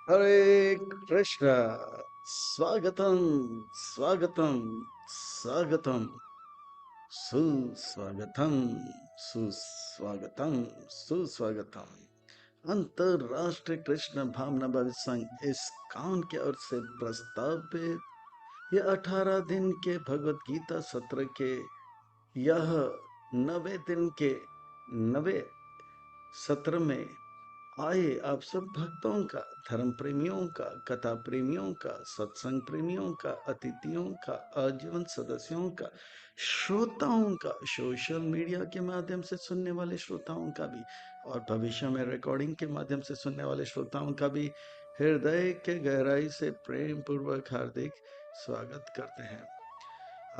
हरे कृष्ण। स्वागतम स्वागतम स्वागतम सुस्वागतम सुस्वागतम सुस्वागतम। अंतरराष्ट्रीय कृष्ण भावना भविष्य संघ इस काउंट की ओर से प्रस्तावित ये 18 दिन के भगवत गीता सत्र के यह 90 दिन के 90 सत्र में आए आप सब भक्तों का, धर्म प्रेमियों का, कथा प्रेमियों का, सत्संग प्रेमियों का, अतिथियों का, आजीवन सदस्यों का, श्रोताओं का, सोशल मीडिया के माध्यम से सुनने वाले श्रोताओं का भी और भविष्य में रिकॉर्डिंग के माध्यम से सुनने वाले श्रोताओं का भी हृदय के गहराई से प्रेम पूर्वक हार्दिक स्वागत करते हैं।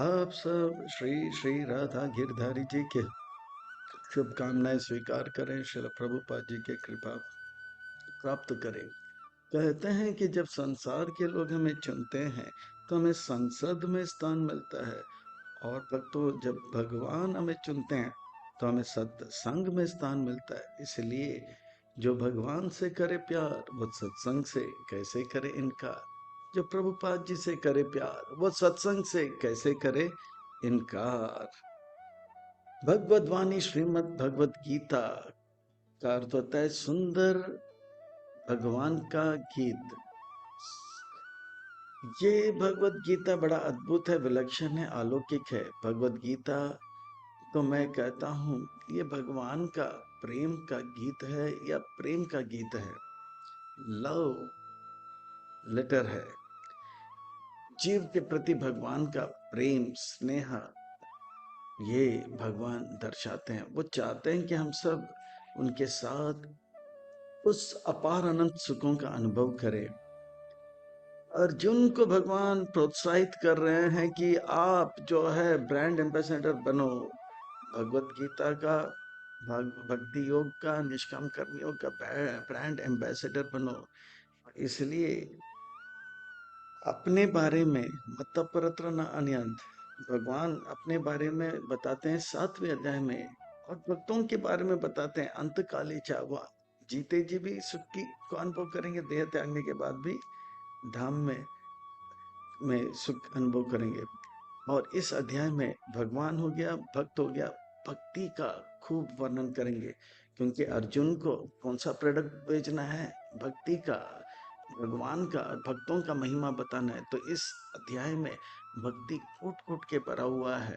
आप सब श्री श्री राधा गिरधारी जी के शुभकामनाएं स्वीकार करें, श्रील प्रभुपाद जी के कृपा प्राप्त करें। कहते हैं कि जब संसार के लोग हमें चुनते हैं तो हमें संसद में स्थान मिलता है, और भक्तों जब भगवान हमें चुनते हैं तो हमें सत्संग में स्थान मिलता है। इसलिए जो भगवान से करे प्यार वो सत्संग से कैसे करे इनकार, जो प्रभुपाद जी से करे प्यार वो सत्संग से कैसे करे इनकार। भगवद वाणी श्रीमद् भगवद गीता का अर्थ होता है सुंदर भगवान का गीत। ये भगवत गीता बड़ा अद्भुत है, विलक्षण है, अलौकिक है। भगवत गीता तो मैं कहता हूँ ये भगवान का प्रेम का गीत है या प्रेम का गीत है, लव लेटर है। जीव के प्रति भगवान का प्रेम स्नेह ये भगवान दर्शाते हैं। वो चाहते हैं कि हम सब उनके साथ उस अपार अनंत सुखों का अनुभव करें। अर्जुन को भगवान प्रोत्साहित कर रहे हैं कि आप जो है ब्रांड एम्बेसडर बनो, भगवत गीता का, भक्ति योग का, निष्काम कर्म योग का ब्रांड एम्बेसडर बनो। इसलिए अपने बारे में मत परत्र न अन्यंत, भगवान अपने बारे में बताते हैं 7वें अध्याय में, और भक्तों के बारे में बताते हैं अंत काले चावा, जीते जी भी सुख की को अनुभव करेंगे, देह त्यागने के बाद भी धाम में सुख अनुभव करेंगे। और इस अध्याय में भगवान हो गया, भक्त हो गया, भक्ति का खूब वर्णन करेंगे, क्योंकि अर्जुन को कौन सा प्रोडक्ट बेचना है, भक्ति का, भगवान का, भक्तों का महिमा बताना है। तो इस अध्याय में भक्ति कूट कूट के भरा हुआ है।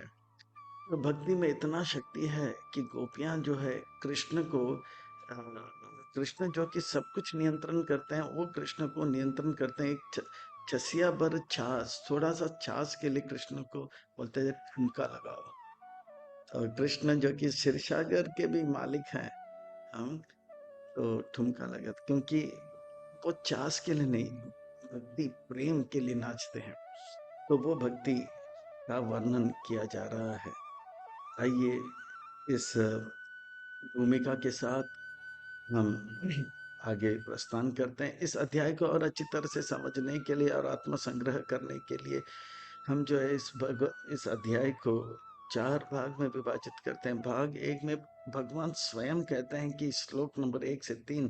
तो भक्ति में इतना शक्ति है कि गोपियां जो है कृष्ण को, कृष्ण जो कि सब कुछ नियंत्रण करते हैं, वो कृष्ण को नियंत्रण करते हैं। एक चसिया भर छाछ, थोड़ा सा छाछ के लिए कृष्ण को बोलते हैं ठुमका लगाओ। और कृष्ण जो कि क्षीरसागर के भी मालिक हैं, हम तो ठुमका लगा, क्योंकि वो छाछ के लिए नहीं, भक्ति प्रेम के लिए नाचते हैं। तो वो भक्ति का वर्णन किया जा रहा है। आइए इस भूमिका के साथ हम आगे प्रस्थान करते हैं। इस अध्याय को और अच्छी तरह से समझने के लिए और आत्म संग्रह करने के लिए हम जो है इस अध्याय को 4 भाग में विभाजित करते हैं। भाग 1 में भगवान स्वयं कहते हैं कि श्लोक नंबर 1 से 3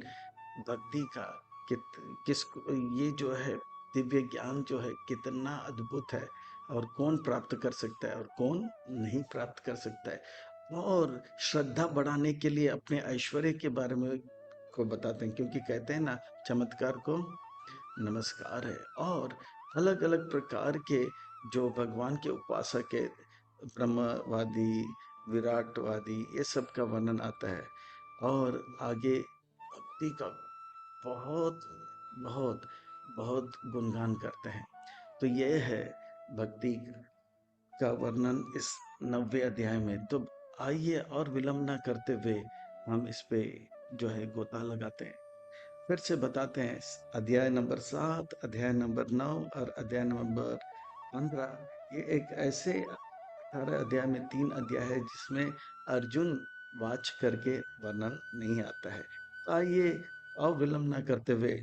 भक्ति का कित किस ये जो है दिव्य ज्ञान जो है कितना अद्भुत है, और कौन प्राप्त कर सकता है और कौन नहीं प्राप्त कर सकता है। और श्रद्धा बढ़ाने के लिए अपने ऐश्वर्य के बारे में को बताते हैं, क्योंकि कहते हैं ना, चमत्कार को नमस्कार है। और अलग अलग प्रकार के जो भगवान के उपासक है, ब्रह्मवादी, विराटवादी, ये सब का वर्णन आता है। और आगे भक्ति का बहुत बहुत बहुत गुणगान करते हैं। तो ये है भक्ति का वर्णन इस 90वें अध्याय में। तो आइए और विलंब ना करते हुए हम इस पे जो है गोता लगाते हैं। फिर से बताते हैं, अध्याय नंबर 7, अध्याय नंबर 9 और अध्याय नंबर 15। ये एक ऐसे 18 अध्याय में 3 अध्याय है जिसमें अर्जुन वाच करके वर्णन नहीं आता है। तो आइए अविलंब ना करते हुए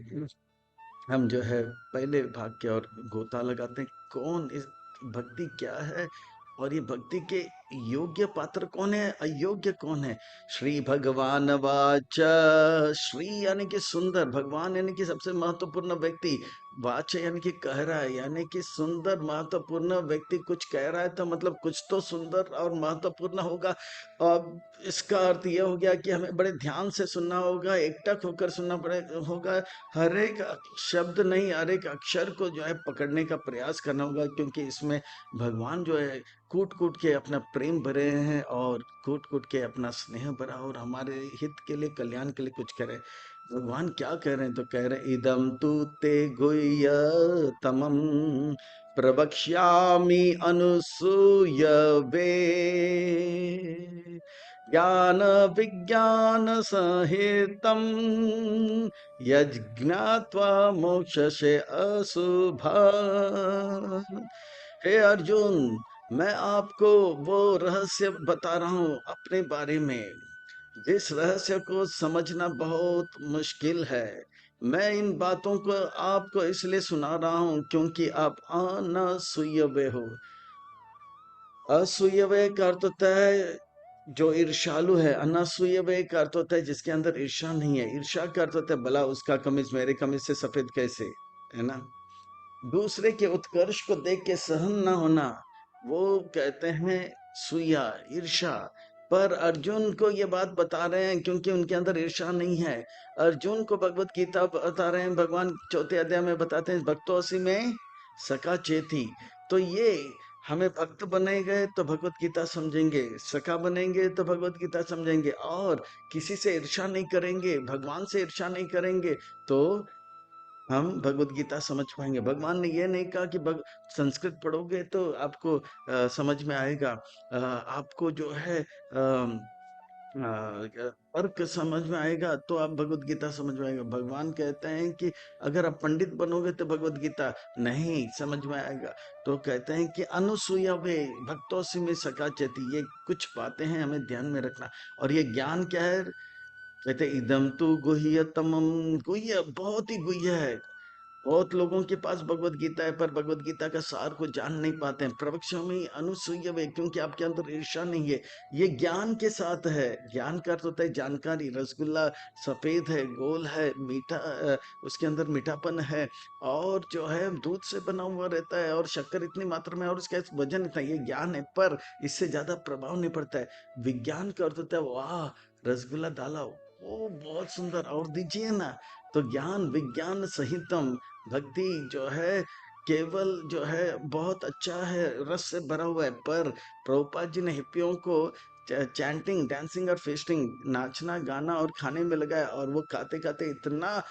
हम जो है पहले भाग के और गोता लगाते हैं, कौन इस भक्ति क्या है, और ये भक्ति के योग्य पात्र कौन है, अयोग्य कौन है। श्री भगवान वाच, श्री यानी कि सुंदर, भगवान यानी कि सबसे महत्वपूर्ण व्यक्ति, वाच यानी कि कह रहा है, यानी कि सुंदर महत्वपूर्ण व्यक्ति कुछ कह रहा है तो मतलब कुछ तो सुंदर और महत्वपूर्ण होगा। अब इसका अर्थ यह हो गया कि हमें बड़े ध्यान से सुनना होगा, एकटक होकर सुनना पड़े होगा। हर एक शब्द नहीं, हर एक अक्षर को जो है पकड़ने का प्रयास करना होगा, क्योंकि इसमें भगवान जो है कूट कूट के अपना प्रेम भरे हैं और कूट कूट के अपना स्नेह भरा और हमारे हित के लिए, कल्याण के लिए कुछ करे। भगवान क्या कह रहे हैं, तो कह रहे हैं, इदम तु ते गुह्य तमम प्रवक्ष्यामि अनुसूय वे, ज्ञान विज्ञान सहितम यज्ञात्वा मोक्षसे अशुभात्। हे अर्जुन, मैं आपको वो रहस्य बता रहा हूं अपने बारे में, जिस रहस्य को समझना बहुत मुश्किल है। मैं इन बातों को आपको इसलिए सुना रहा हूं क्योंकि आप अनसूयवे हो। असूयवे का अर्थ होता है जो ईर्ष्यालु है, अनसूयवे का अर्थ होता है जिसके अंदर ईर्ष्या नहीं है। ईर्ष्या का अर्थ होता है भला उसका कमीज मेरे कमीज से सफेद कैसे, है ना। दूसरे के उत्कर्ष को देख के सहन ना होना, वो कहते हैं सूया, ईर्ष्या। पर अर्जुन को ये बात बता रहे हैं क्योंकि उनके अंदर ईर्ष्या नहीं है। अर्जुन को भगवत गीता बता रहे हैं, भगवान चौथे अध्याय में बताते हैं भक्तोसी में सका चेती। तो ये हमें भक्त बनेंगे तो भगवत गीता समझेंगे, सखा बनेंगे तो भगवत गीता समझेंगे, और किसी से ईर्ष्या नहीं करेंगे, भगवान से ईर्ष्या नहीं करेंगे, तो हम भगवत गीता समझ पाएंगे। भगवान ने ये नहीं कहा कि संस्कृत पढ़ोगे तो आपको समझ में आएगा, आपको जो है अर्क समझ में आएगा तो आप भगवत गीता समझ में आएगा। भगवान कहते हैं कि अगर आप पंडित बनोगे तो भगवत गीता नहीं समझ में आएगा। तो कहते हैं कि अनुसूया वे भक्तों से में सका चेती, ये कुछ बातें हैं हमें ध्यान में रखना। और ये ज्ञान क्या है, कहते इदम तु गुह्यतमम, गुह्य बहुत ही गुह्य है। बहुत लोगों के पास भगवत गीता है पर भगवत गीता का सार को जान नहीं पाते हैं। प्रवक्ष्यामि अनुसूयवे, क्योंकि आपके अंदर ईर्ष्या नहीं है। ये ज्ञान के साथ है। ज्ञान का अर्थ होता है जानकारी। रसगुल्ला सफेद है, गोल है, मीठा, उसके अंदर मीठापन है, और जो है दूध से बना हुआ रहता है, और शक्कर इतनी मात्रा में, और उसका वजन इतना, ये ज्ञान है। पर इससे ज्यादा प्रभाव नहीं पड़ता है। विज्ञान का अर्थ होता है वाह, रसगुल्ला डाला, ओ बहुत सुंदर, और दीजिए ना। तो ज्ञान विज्ञान सहितम, भक्ति जो है केवल जो है बहुत अच्छा है, रस से भरा हुआ है। पर प्रभुपाद जी ने हिप्पियों को चैंटिंग, डांसिंग और फेस्टिंग, नाचना गाना और खाने में लगाया, और वो खाते खाते इतना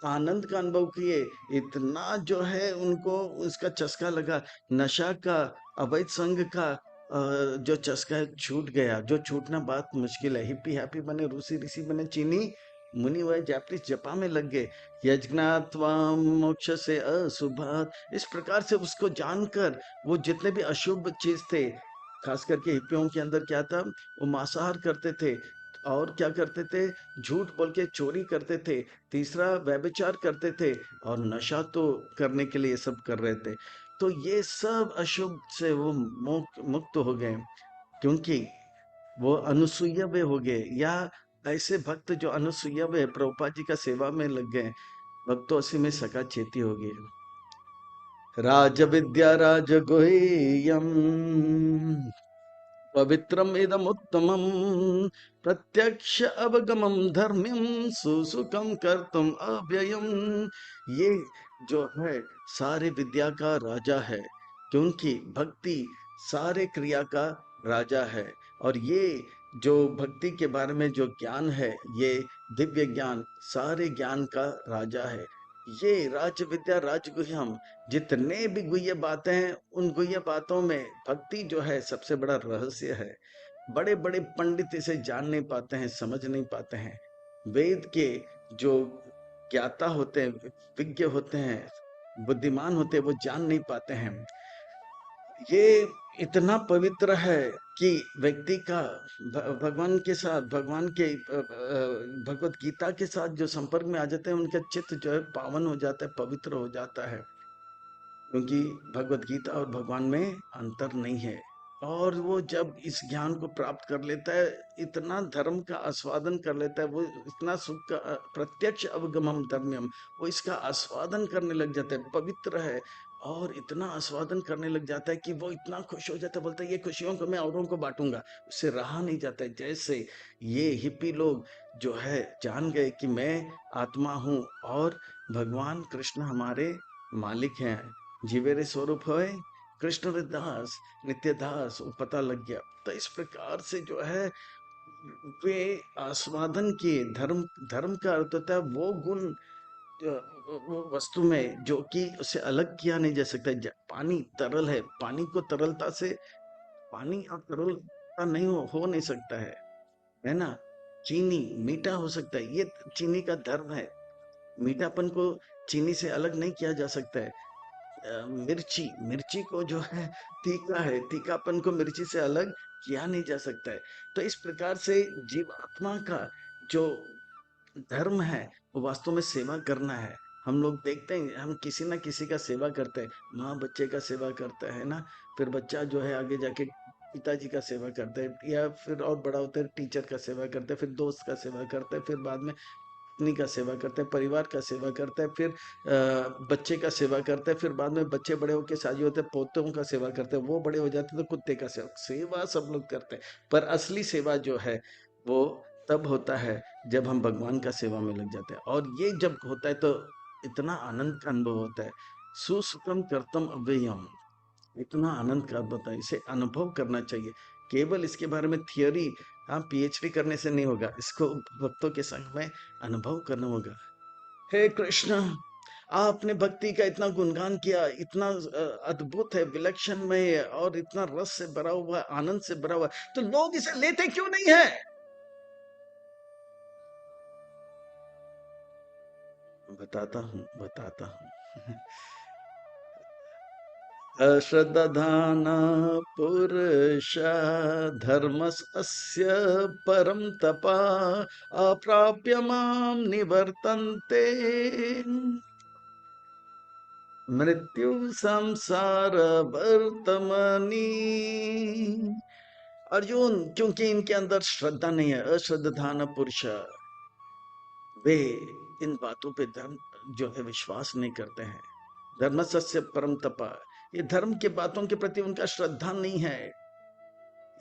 आनंद का अनुभव किए, इतना जो है उनको उसका चस्का लगा, नशा का, अवैध संग का, जो चस्का है छूट गया, जो छूटना बात मुश्किल है। हिप्पी हैप्पी बने, रूसी ऋषि बने, चीनी मुनि हुए, जापनीज जपा में लग गए। यज्ञात्वाम मोक्ष से अशुभात, इस प्रकार से उसको जानकर वो जितने भी अशुभ चीज थे, खास करके हिप्पियों के अंदर क्या था, वो मांसाहार करते थे, और क्या करते थे, झूठ बोल के चोरी करते थे, तीसरा व्यभिचार करते थे, और नशा तो करने के लिए ये सब कर रहे थे। तो ये सब अशुभ से वो मुक्त हो गए, क्योंकि वो अनुसूयवे हो गए। या ऐसे भक्त जो अनुसूयवे प्रभुपाद जी का सेवा में लग गए, भक्तों असी में सका चेती हो गए। राज विद्या राज गुह्यम पवित्रम इदम उत्तमम प्रत्यक्ष अवगमम धर्म्यम सुसुखम कर्तुम अव्ययम। ये जो है सारे विद्या का राजा है, क्योंकि भक्ति सारे क्रिया का राजा है। और ये जो भक्ति के बारे में जो ज्ञान है, ये दिव्य ज्ञान सारे ज्ञान का राजा है। ये राज विद्या राजगुह्यम, जितने भी गुह्य बातें हैं, उन गुह्य बातों में भक्ति जो है सबसे बड़ा रहस्य है। बड़े बड़े पंडित इसे जान नहीं पाते हैं, समझ नहीं पाते हैं। वेद के जो ज्ञाता होते हैं, विज्ञ होते हैं, बुद्धिमान होते हैं, वो जान नहीं पाते हैं। ये इतना पवित्र है कि व्यक्ति का भगवान के साथ, भगवान के भगवत गीता के साथ जो संपर्क में आ जाते हैं, उनका चित्त जो है पावन हो जाता है, पवित्र हो जाता है, क्योंकि भगवत गीता और भगवान में अंतर नहीं है। और वो जब इस ज्ञान को प्राप्त कर लेता है, इतना धर्म का आस्वादन कर लेता है, वो इतना सुख का प्रत्यक्ष अवगमम धर्म्यम, वो इसका आस्वादन करने लग जाता है, पवित्र है, और इतना आस्वादन करने लग जाता है कि वो इतना खुश हो जाता है, बोलता है ये खुशियों को मैं औरों को बांटूंगा, उससे रहा नहीं जाता है। जैसे ये हिप्पी लोग जो है जान गए कि मैं आत्मा हूँ और भगवान कृष्ण हमारे मालिक हैं, जीवेरे स्वरूप है कृष्ण दास नित्य दास, वो पता लग गया। तो इस प्रकार से जो है वे आस्वादन किए। धर्म धर्म का अर्थ होता है वो गुण वो वस्तु में जो कि उसे अलग किया नहीं जा सकता। पानी तरल है, पानी को तरलता से, पानी और तरलता नहीं हो नहीं सकता है ना। चीनी मीठा हो सकता है, ये चीनी का धर्म है। मीठापन को चीनी से अलग नहीं किया जा सकता है। मिर्ची मिर्ची को जो है तीखा है, तीखापन को मिर्ची से अलग किया नहीं जा सकता है। तो इस प्रकार से जीवात्मा का जो धर्म है वो वास्तव में सेवा करना है। हम लोग देखते हैं, हम किसी ना किसी का सेवा करते हैं। माँ बच्चे का सेवा करता है ना, फिर बच्चा जो है आगे जाके पिताजी का सेवा करता है, या फिर और बड़ा होता है टीचर का सेवा करता है, फिर दोस्त का सेवा करता है, फिर बाद में पत्नी का सेवा करता है, परिवार का सेवा करता है, फिर बच्चे का सेवा करता है, फिर बाद में बच्चे बड़े होकर शादी होते हैं, पोतों का सेवा करते हैं, वो बड़े हो जाते हैं तो कुत्ते का सेवा, सेवा सब लोग करते हैं। पर असली सेवा जो है वो तब होता है जब हम भगवान का सेवा में लग जाते हैं, और ये जब होता है तो इतना आनंद का अनुभव होता है। सुसुखम कर्तम अव्ययम, इतना आनंद का होता है, इसे अनुभव करना चाहिए। केवल इसके बारे में थियोरी, हाँ पीएचडी करने से नहीं होगा, इसको भक्तों के संग में अनुभव करना होगा। हे कृष्ण, आपने भक्ति का इतना गुणगान किया, इतना अद्भुत है, विलक्षण में है, और इतना रस से भरा हुआ है, आनंद से भरा हुआ है, तो लोग इसे लेते क्यों नहीं है? बताता हूँ, बताता हूँ। अश्रद्धान पुरुष धर्मस्य परम तपा अप्राप्य माम निवर्तन्ते मृत्यु संसार वर्तमनी। अर्जुन, क्योंकि इनके अंदर श्रद्धा नहीं है, अश्रद्धान पुरुष, वे इन बातों पे धर्म जो है विश्वास नहीं करते हैं। धर्म सस्य परम तपा, ये धर्म के बातों के प्रति उनका श्रद्धा नहीं है।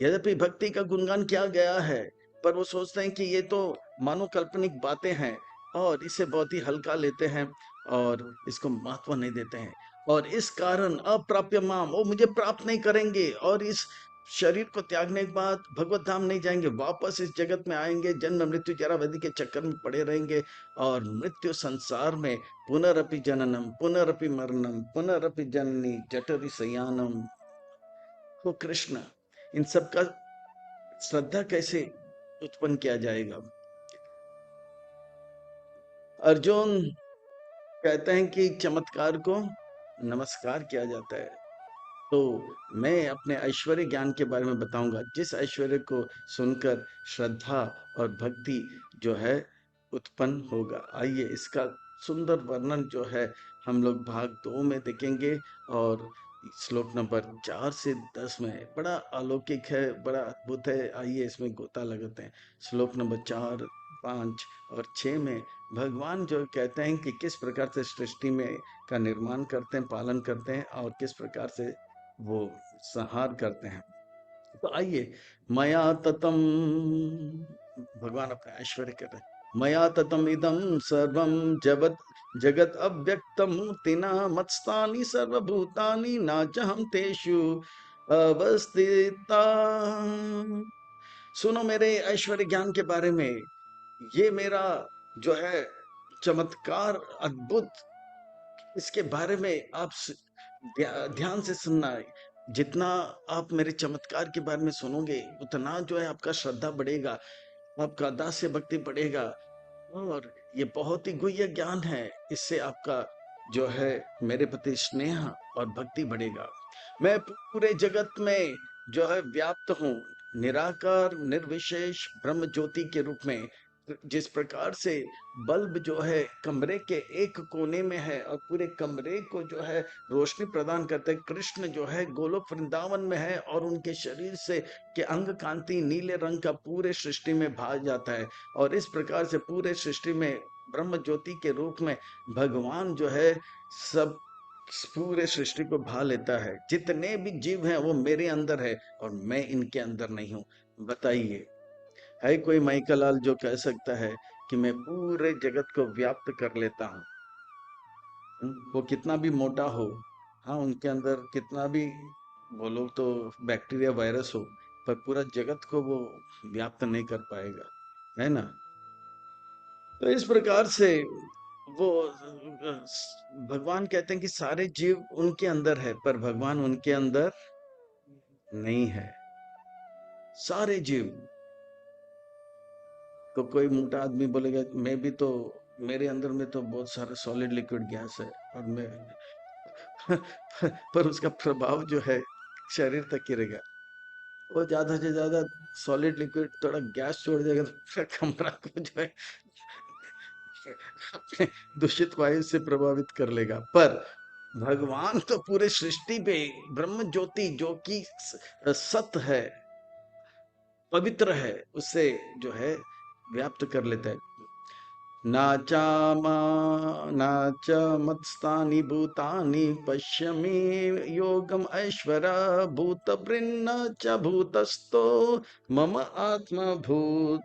यद्यपि भक्ति का गुणगान किया गया है, पर वो सोचते हैं कि ये तो मानो काल्पनिक बातें हैं, और इसे बहुत ही हल्का लेते हैं, और इसको महत्व नहीं देते हैं। और इस कारण अप्राप्य माम, वो मुझे प्राप्त नहीं करेंगे, और इस शरीर को त्यागने के बाद भगवत धाम नहीं जाएंगे, वापस इस जगत में आएंगे, जन्म मृत्यु जरा व्याधि के चक्कर में पड़े रहेंगे, और मृत्यु संसार में पुनरपि जननम पुनरपि मरणम पुनरपि जननी जठरि शय्यानम। हो कृष्ण, इन सब का श्रद्धा कैसे उत्पन्न किया जाएगा? अर्जुन कहते हैं कि चमत्कार को नमस्कार किया जाता है। तो मैं अपने ऐश्वर्य ज्ञान के बारे में बताऊंगा, जिस ऐश्वर्य को सुनकर श्रद्धा और भक्ति जो है उत्पन्न होगा। आइए इसका सुंदर वर्णन जो है हम लोग भाग 2 में देखेंगे, और श्लोक नंबर 4 से 10 में बड़ा अलौकिक है, बड़ा अद्भुत है। आइए इसमें गोता लगाते हैं। श्लोक नंबर 4, 5 और 6 में भगवान जो कहते हैं कि किस प्रकार से सृष्टि में का निर्माण करते हैं, पालन करते हैं, और किस प्रकार से वो संहार करते हैं। तो आइए, मया ततम, भगवान अपने ऐश्वर्य कर रहे हैं, मया ततम इदम सर्वम जगत जगत अव्यक्तम मूर्तिना मत्स्थानि सर्वभूतानि नाचहम तेषु अवस्थिता। सुनो मेरे ऐश्वर्य ज्ञान के बारे में, ये मेरा जो है चमत्कार अद्भुत, इसके बारे में आप ध्यान से सुनना है। जितना आप मेरे चमत्कार के बारे में सुनोगे, उतना जो है आपका श्रद्धा बढ़ेगा, आपका दास्य भक्ति बढ़ेगा, और ये बहुत ही गुह्य ज्ञान है। इससे आपका जो है मेरे प्रति स्नेह और भक्ति बढ़ेगा। मैं पूरे जगत में जो है व्याप्त हूँ, निराकार निर्विशेष ब्रह्म ज्योति के रूप में। जिस प्रकार से बल्ब जो है कमरे के एक कोने में है और पूरे कमरे को जो है रोशनी प्रदान करते हैं, कृष्ण जो है गोलोक वृंदावन में है और उनके शरीर से के अंग कांति नीले रंग का पूरे सृष्टि में भाग जाता है। और इस प्रकार से पूरे सृष्टि में ब्रह्म ज्योति के रूप में भगवान जो है सब पूरे सृष्टि को भा लेता है। जितने भी जीव हैं वो मेरे अंदर है और मैं इनके अंदर नहीं हूं। बताइए, है कोई माइकल जो कह सकता है कि मैं पूरे जगत को व्याप्त कर लेता हूँ? वो कितना भी मोटा हो, हाँ उनके अंदर कितना भी बोलो तो बैक्टीरिया वायरस हो, पर पूरा जगत को वो व्याप्त नहीं कर पाएगा, है ना? तो इस प्रकार से वो भगवान कहते हैं कि सारे जीव उनके अंदर है, पर भगवान उनके अंदर नहीं है। सारे जीव, तो कोई मोटा आदमी बोलेगा मैं भी तो, मेरे अंदर में तो बहुत सारा सॉलिड लिक्विड गैस है और मैं पर उसका प्रभाव जो है शरीर तक ही रहेगा। वो ज्यादा से ज्यादा सॉलिड लिक्विड थोड़ा गैस छोड़ देगा तो पूरा कमरा को जो है अपने दूषित वायु से प्रभावित कर लेगा। पर भगवान तो पूरे सृष्टि पे ब्रह्म ज्योति जो कि सत है, पवित्र है, उससे जो है व्याप्त कर लेता है। नाचामा नाच मत्स्तानि भूतानि पश्य मे योगम ऐश्वर भूत वृन्न च भूतस्थो मम आत्मा भूत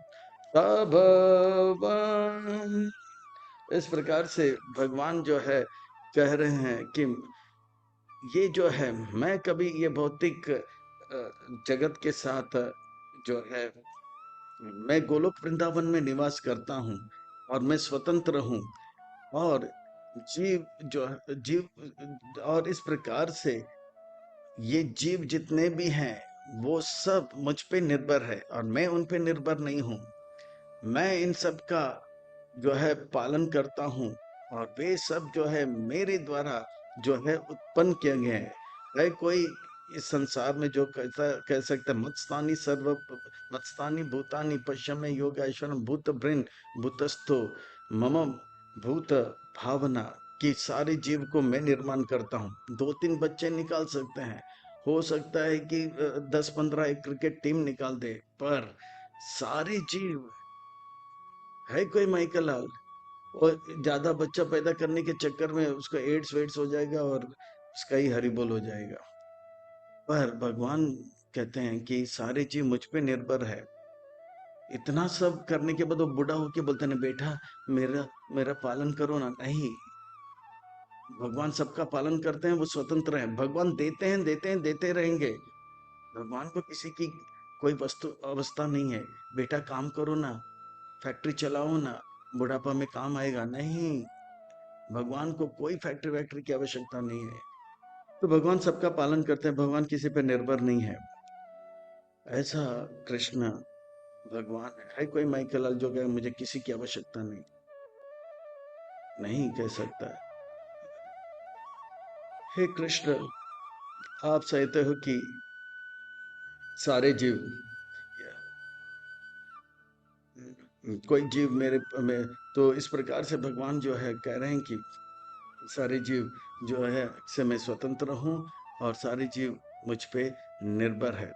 भगवान। इस प्रकार से भगवान जो है कह रहे हैं कि ये जो है मैं कभी ये भौतिक जगत के साथ जो है मैं गोलोक वृंदावन में निवास करता हूँ और मैं स्वतंत्र हूँ। और जीव जो जीव और इस प्रकार से ये जीव जितने भी हैं वो सब मुझ पे निर्भर है और मैं उन पे निर्भर नहीं हूँ। मैं इन सब का जो है पालन करता हूँ और वे सब जो है मेरे द्वारा जो है उत्पन्न किए गए हैं। है कोई इस संसार में जो कहता कह सकता है मत्स्तानी सर्व मत्स्तानी भूतानी पश्चिम योग ऐश्वर भूत भृन भूतस्थो मम भूत भावना, कि सारे जीव को मैं निर्माण करता हूँ। दो तीन बच्चे निकाल सकते हैं, हो सकता है कि 10-15 एक क्रिकेट टीम निकाल दे, पर सारे जीव, है कोई माइकल लाल? और ज्यादा बच्चा पैदा करने के चक्कर में उसको एड्स वेड्स हो जाएगा और उसका ही हरिबोल हो जाएगा। पर भगवान कहते हैं कि सारे जीव मुझ पे निर्भर है। इतना सब करने के बाद वो बूढ़ा होके बोलते हैं बेटा मेरा मेरा पालन करो ना। नहीं, भगवान सबका पालन करते हैं, वो स्वतंत्र है। भगवान देते हैं देते हैं देते रहेंगे। भगवान को किसी की कोई वस्तु अवस्था नहीं है। बेटा काम करो ना, फैक्ट्री चलाओ ना, बुढ़ापा में काम आएगा। नहीं, भगवान को कोई फैक्ट्री वैक्ट्री की आवश्यकता नहीं है। तो भगवान सबका पालन करते हैं, भगवान किसी पर निर्भर नहीं है। ऐसा कृष्ण भगवान है कोई माइकल लाल जो कहे मुझे किसी की आवश्यकता नहीं? नहीं कह सकता है। हे कृष्ण, आप कहते हो कि सारे जीव, कोई जीव मेरे में, तो इस प्रकार से भगवान जो है कह रहे हैं कि सारे जीव जो है से मैं स्वतंत्र हूँ और सारे जीव मुझ पे निर्भर है।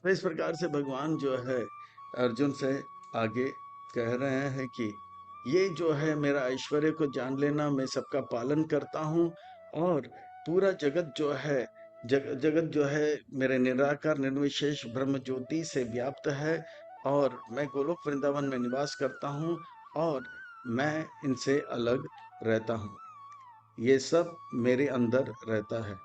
तो इस प्रकार से भगवान जो है अर्जुन से आगे कह रहे हैं कि ये जो है मेरा ऐश्वर्य को जान लेना, मैं सबका पालन करता हूँ और पूरा जगत जो है जगत जो है मेरे निराकार निर्विशेष ब्रह्म ज्योति से व्याप्त है और मैं गोलोक वृंदावन में निवास करता हूँ और मैं इनसे अलग रहता हूँ। ये सब मेरे अंदर रहता है।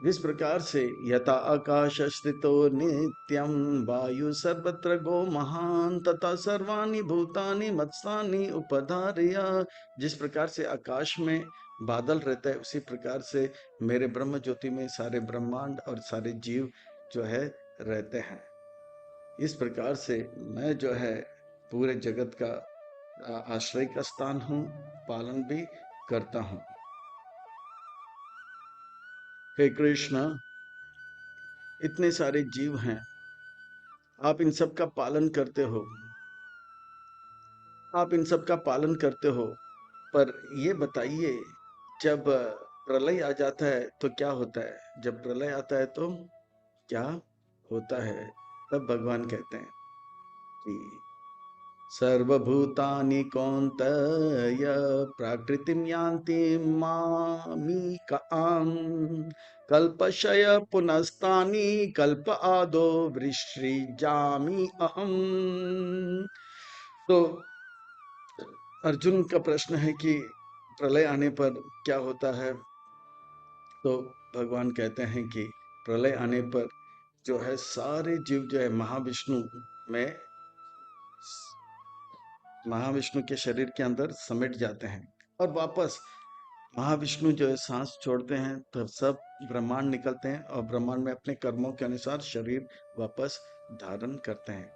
जिस प्रकार से यथा आकाश स्थितो नित्यम वायु सर्वत्र गो महान तथा सर्वाणि भूतानि मत्स्यानि उपधारया, जिस प्रकार से आकाश में बादल रहता है उसी प्रकार से मेरे ब्रह्म ज्योति में सारे ब्रह्मांड और सारे जीव जो है रहते हैं। इस प्रकार से मैं जो है पूरे जगत का आश्रय का स्थान हूँ, पालन भी करता हूँ। हे कृष्ण, इतने सारे जीव हैं, आप इन सब का पालन करते हो, आप इन सब का पालन करते हो, पर ये बताइए, जब प्रलय आ जाता है तो क्या होता है? जब प्रलय आता है तो क्या होता है? तब भगवान कहते हैं कि सर्वभूतानि कौन्तेय प्रकृतिं यान्ति मामिकाम् कल्पशय पुनस्तानि कल्प आदो वृश्चिजामि अहम्। तो अर्जुन का प्रश्न है कि प्रलय आने पर क्या होता है? तो भगवान कहते हैं कि प्रलय आने पर जो है सारे जीव जो है में महाविष्णु के शरीर के अंदर समेट जाते हैं, और वापस महाविष्णु जो है सांस छोड़ते हैं तब सब ब्रह्मांड निकलते हैं, और ब्रह्मांड में अपने कर्मों के अनुसार शरीर वापस धारण करते हैं।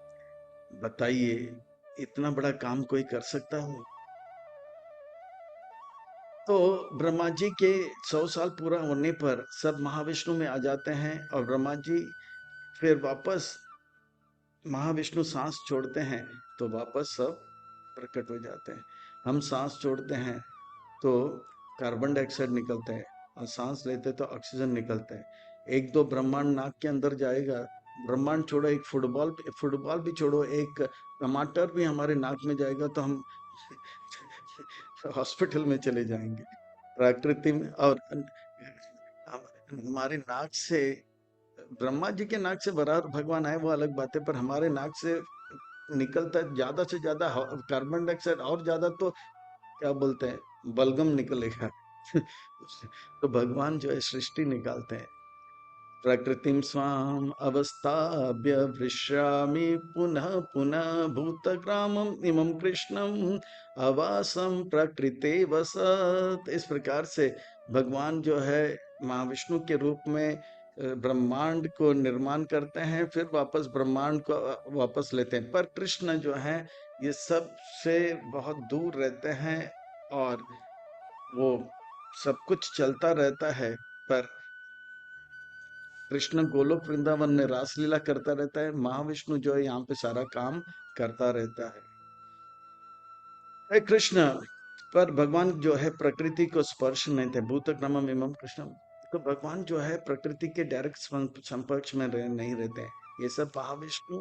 बताइए, इतना बड़ा काम कोई कर सकता है? तो ब्रह्मा जी के 100 साल पूरा होने पर सब महाविष्णु में आ जाते हैं, और ब्रह्मा जी फिर वापस महाविष्णु सांस छोड़ते हैं तो वापस सब प्रकट हो जाते हैं। हम सांस छोड़ते हैं तो कार्बन डाइऑक्साइड निकलता है, और सांस लेते तो ऑक्सीजन निकलता है। एक दो ब्रह्मांड नाक के अंदर जाएगा, ब्रह्मांड छोड़ो, एक फुटबॉल फुटबॉल भी छोड़ो, एक टमाटर भी हमारे नाक में जाएगा तो हम हॉस्पिटल में चले जाएंगे। प्रकृति में और हमारे नाक से, ब्रह्मा जी के नाक से बराबर भगवान आए वो अलग बात है, पर हमारे नाक से निकलता है ज्यादा से ज्यादा कार्बन डाइऑक्साइड, और ज्यादा तो क्या बोलते हैं, बलगम निकलेगा। तो भगवान जो है सृष्टि निकालते हैं। प्रकृतिम स्वाम अवस्थाभ्य वृष्यामि पुनः पुनः भूतग्रामम इमं कृष्णम आवासम प्रकृते वसत। इस प्रकार से भगवान जो है महाविष्णु के रूप में ब्रह्मांड को निर्माण करते हैं, फिर वापस ब्रह्मांड को वापस लेते हैं। पर कृष्ण जो है ये सब से बहुत दूर रहते हैं, और वो सब कुछ चलता रहता है, पर कृष्ण गोलोक वृंदावन में रासलीला करता रहता है, महाविष्णु जो है यहाँ पे सारा काम करता रहता है। हे कृष्ण, पर भगवान जो है प्रकृति को स्पर्श नहीं थे, भूत क्रमम इमम कृष्णम। तो भगवान जो है प्रकृति के डायरेक्ट संपर्क में नहीं रहते हैं। ये सब महाविष्णु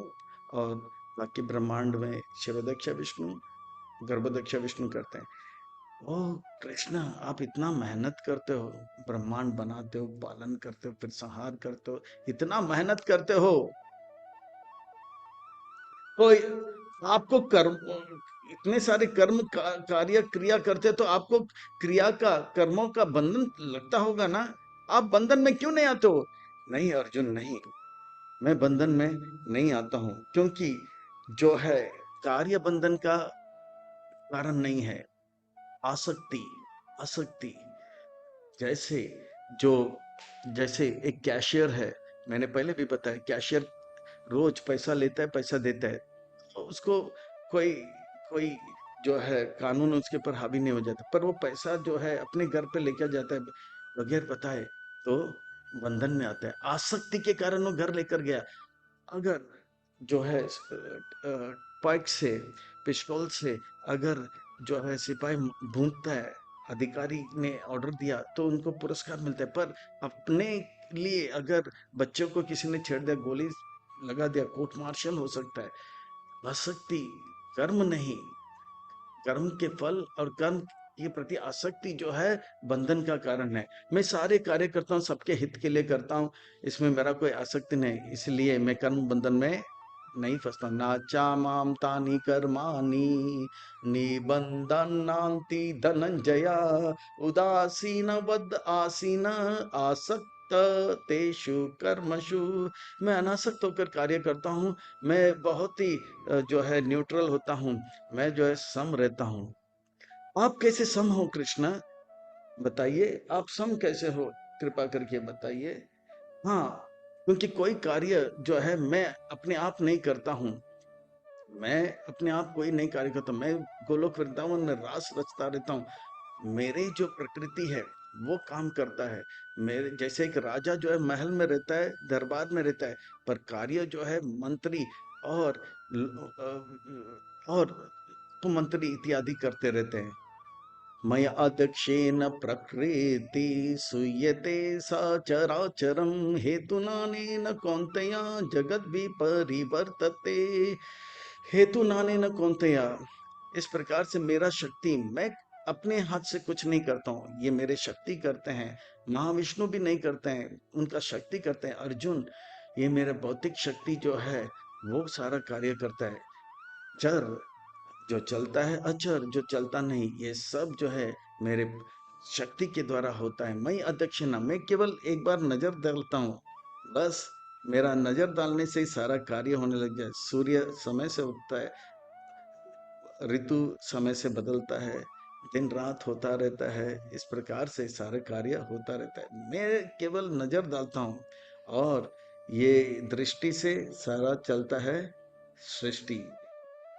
और बाकी ब्रह्मांड में शिवदक्ष विष्णु, गर्भदक्ष विष्णु करते हैं। ओ कृष्ण, आप इतना मेहनत करते हो, ब्रह्मांड बनाते हो, पालन करते हो, फिर संहार करते हो, इतना मेहनत करते हो, तो आपको कर्म, इतने सारे कर्म कार्य क्रिया करते तो आपको क्रिया का, कर्मों का बंधन लगता होगा ना? आप बंधन में क्यों नहीं आते हो? नहीं अर्जुन, नहीं, मैं बंधन में नहीं आता हूं, क्योंकि जो है कार्य बंधन का कारण नहीं है, आसक्ति। आसक्ति जैसे, जो जैसे एक कैशियर है, मैंने पहले भी बताया, कैशियर रोज पैसा लेता है, पैसा देता है, तो उसको कोई कोई जो है कानून उसके ऊपर हावी नहीं हो जाता, पर वो पैसा जो है अपने घर पे लेकर जाता है बगैर बताए, तो बंधन में आता है। आसक्ति के कारण वो घर लेकर गया। अगर जो है पाइक से, पिस्तौल से अगर जो है सिपाही भूनता है, अधिकारी ने ऑर्डर दिया तो उनको पुरस्कार मिलता है, पर अपने लिए अगर बच्चों को किसी ने छेड़ दिया, गोली लगा दिया, कोर्ट मार्शल हो सकता है। आसक्ति कर्म नहीं, कर्म के फल और कर्म के प्रति आसक्ति जो है बंधन का कारण है। मैं सारे कार्य करता हूँ सबके हित के लिए करता हूँ, इसमें मेरा कोई आसक्ति नहीं, इसलिए मैं कर्म बंधन में नहीं फंसता। नाचा माम तानी कर्माणि निबंधनान्ति धनंजया उदासीन वद आसीन आसक्त तेषु कर्मसु। मैं अनासक्त होकर कार्य करता हूँ, मैं बहुत ही जो है न्यूट्रल होता हूँ, मैं जो है सम रहता हूँ। आप कैसे सम हो कृष्ण? बताइए, आप सम कैसे हो? कृपा करके बताइए। हाँ, क्योंकि कोई कार्य जो है मैं अपने आप नहीं करता हूँ, मैं अपने आप कोई नहीं कार्य करता, मैं गोलोक वृंदावन में रास रचता रहता हूँ। मेरी जो प्रकृति है वो काम करता है। मेरे जैसे एक राजा जो है महल में रहता है, दरबार में रहता है, पर कार्य जो है मंत्री और और मंत्री इत्यादि करते रहते हैं। मया अध्यक्षेन प्रकृति सूयते सचराचरम हेतुनानेन कौन्तेय जगत भी परिवर्तते। हेतु नाने न कौन्तेय, इस प्रकार से मेरा शक्ति, मैं अपने हाथ से कुछ नहीं करता हूँ, ये मेरे शक्ति करते हैं। महाविष्णु भी नहीं करते हैं, उनका शक्ति करते हैं। अर्जुन, ये मेरा भौतिक शक्ति जो है वो सारा कार्य करता है। चर जो चलता है, अचर जो चलता नहीं, ये सब जो है मेरे शक्ति के द्वारा होता है। मैं अध्यक्षिणा, मैं केवल एक बार नजर डालता हूँ, बस मेरा नजर डालने से ही सारा कार्य होने लग जाए। सूर्य समय से उगता है, ऋतु समय से बदलता है, दिन रात होता रहता है, इस प्रकार से सारे कार्य होता रहता है। मैं केवल नजर डालता हूँ और ये दृष्टि से सारा चलता है सृष्टि।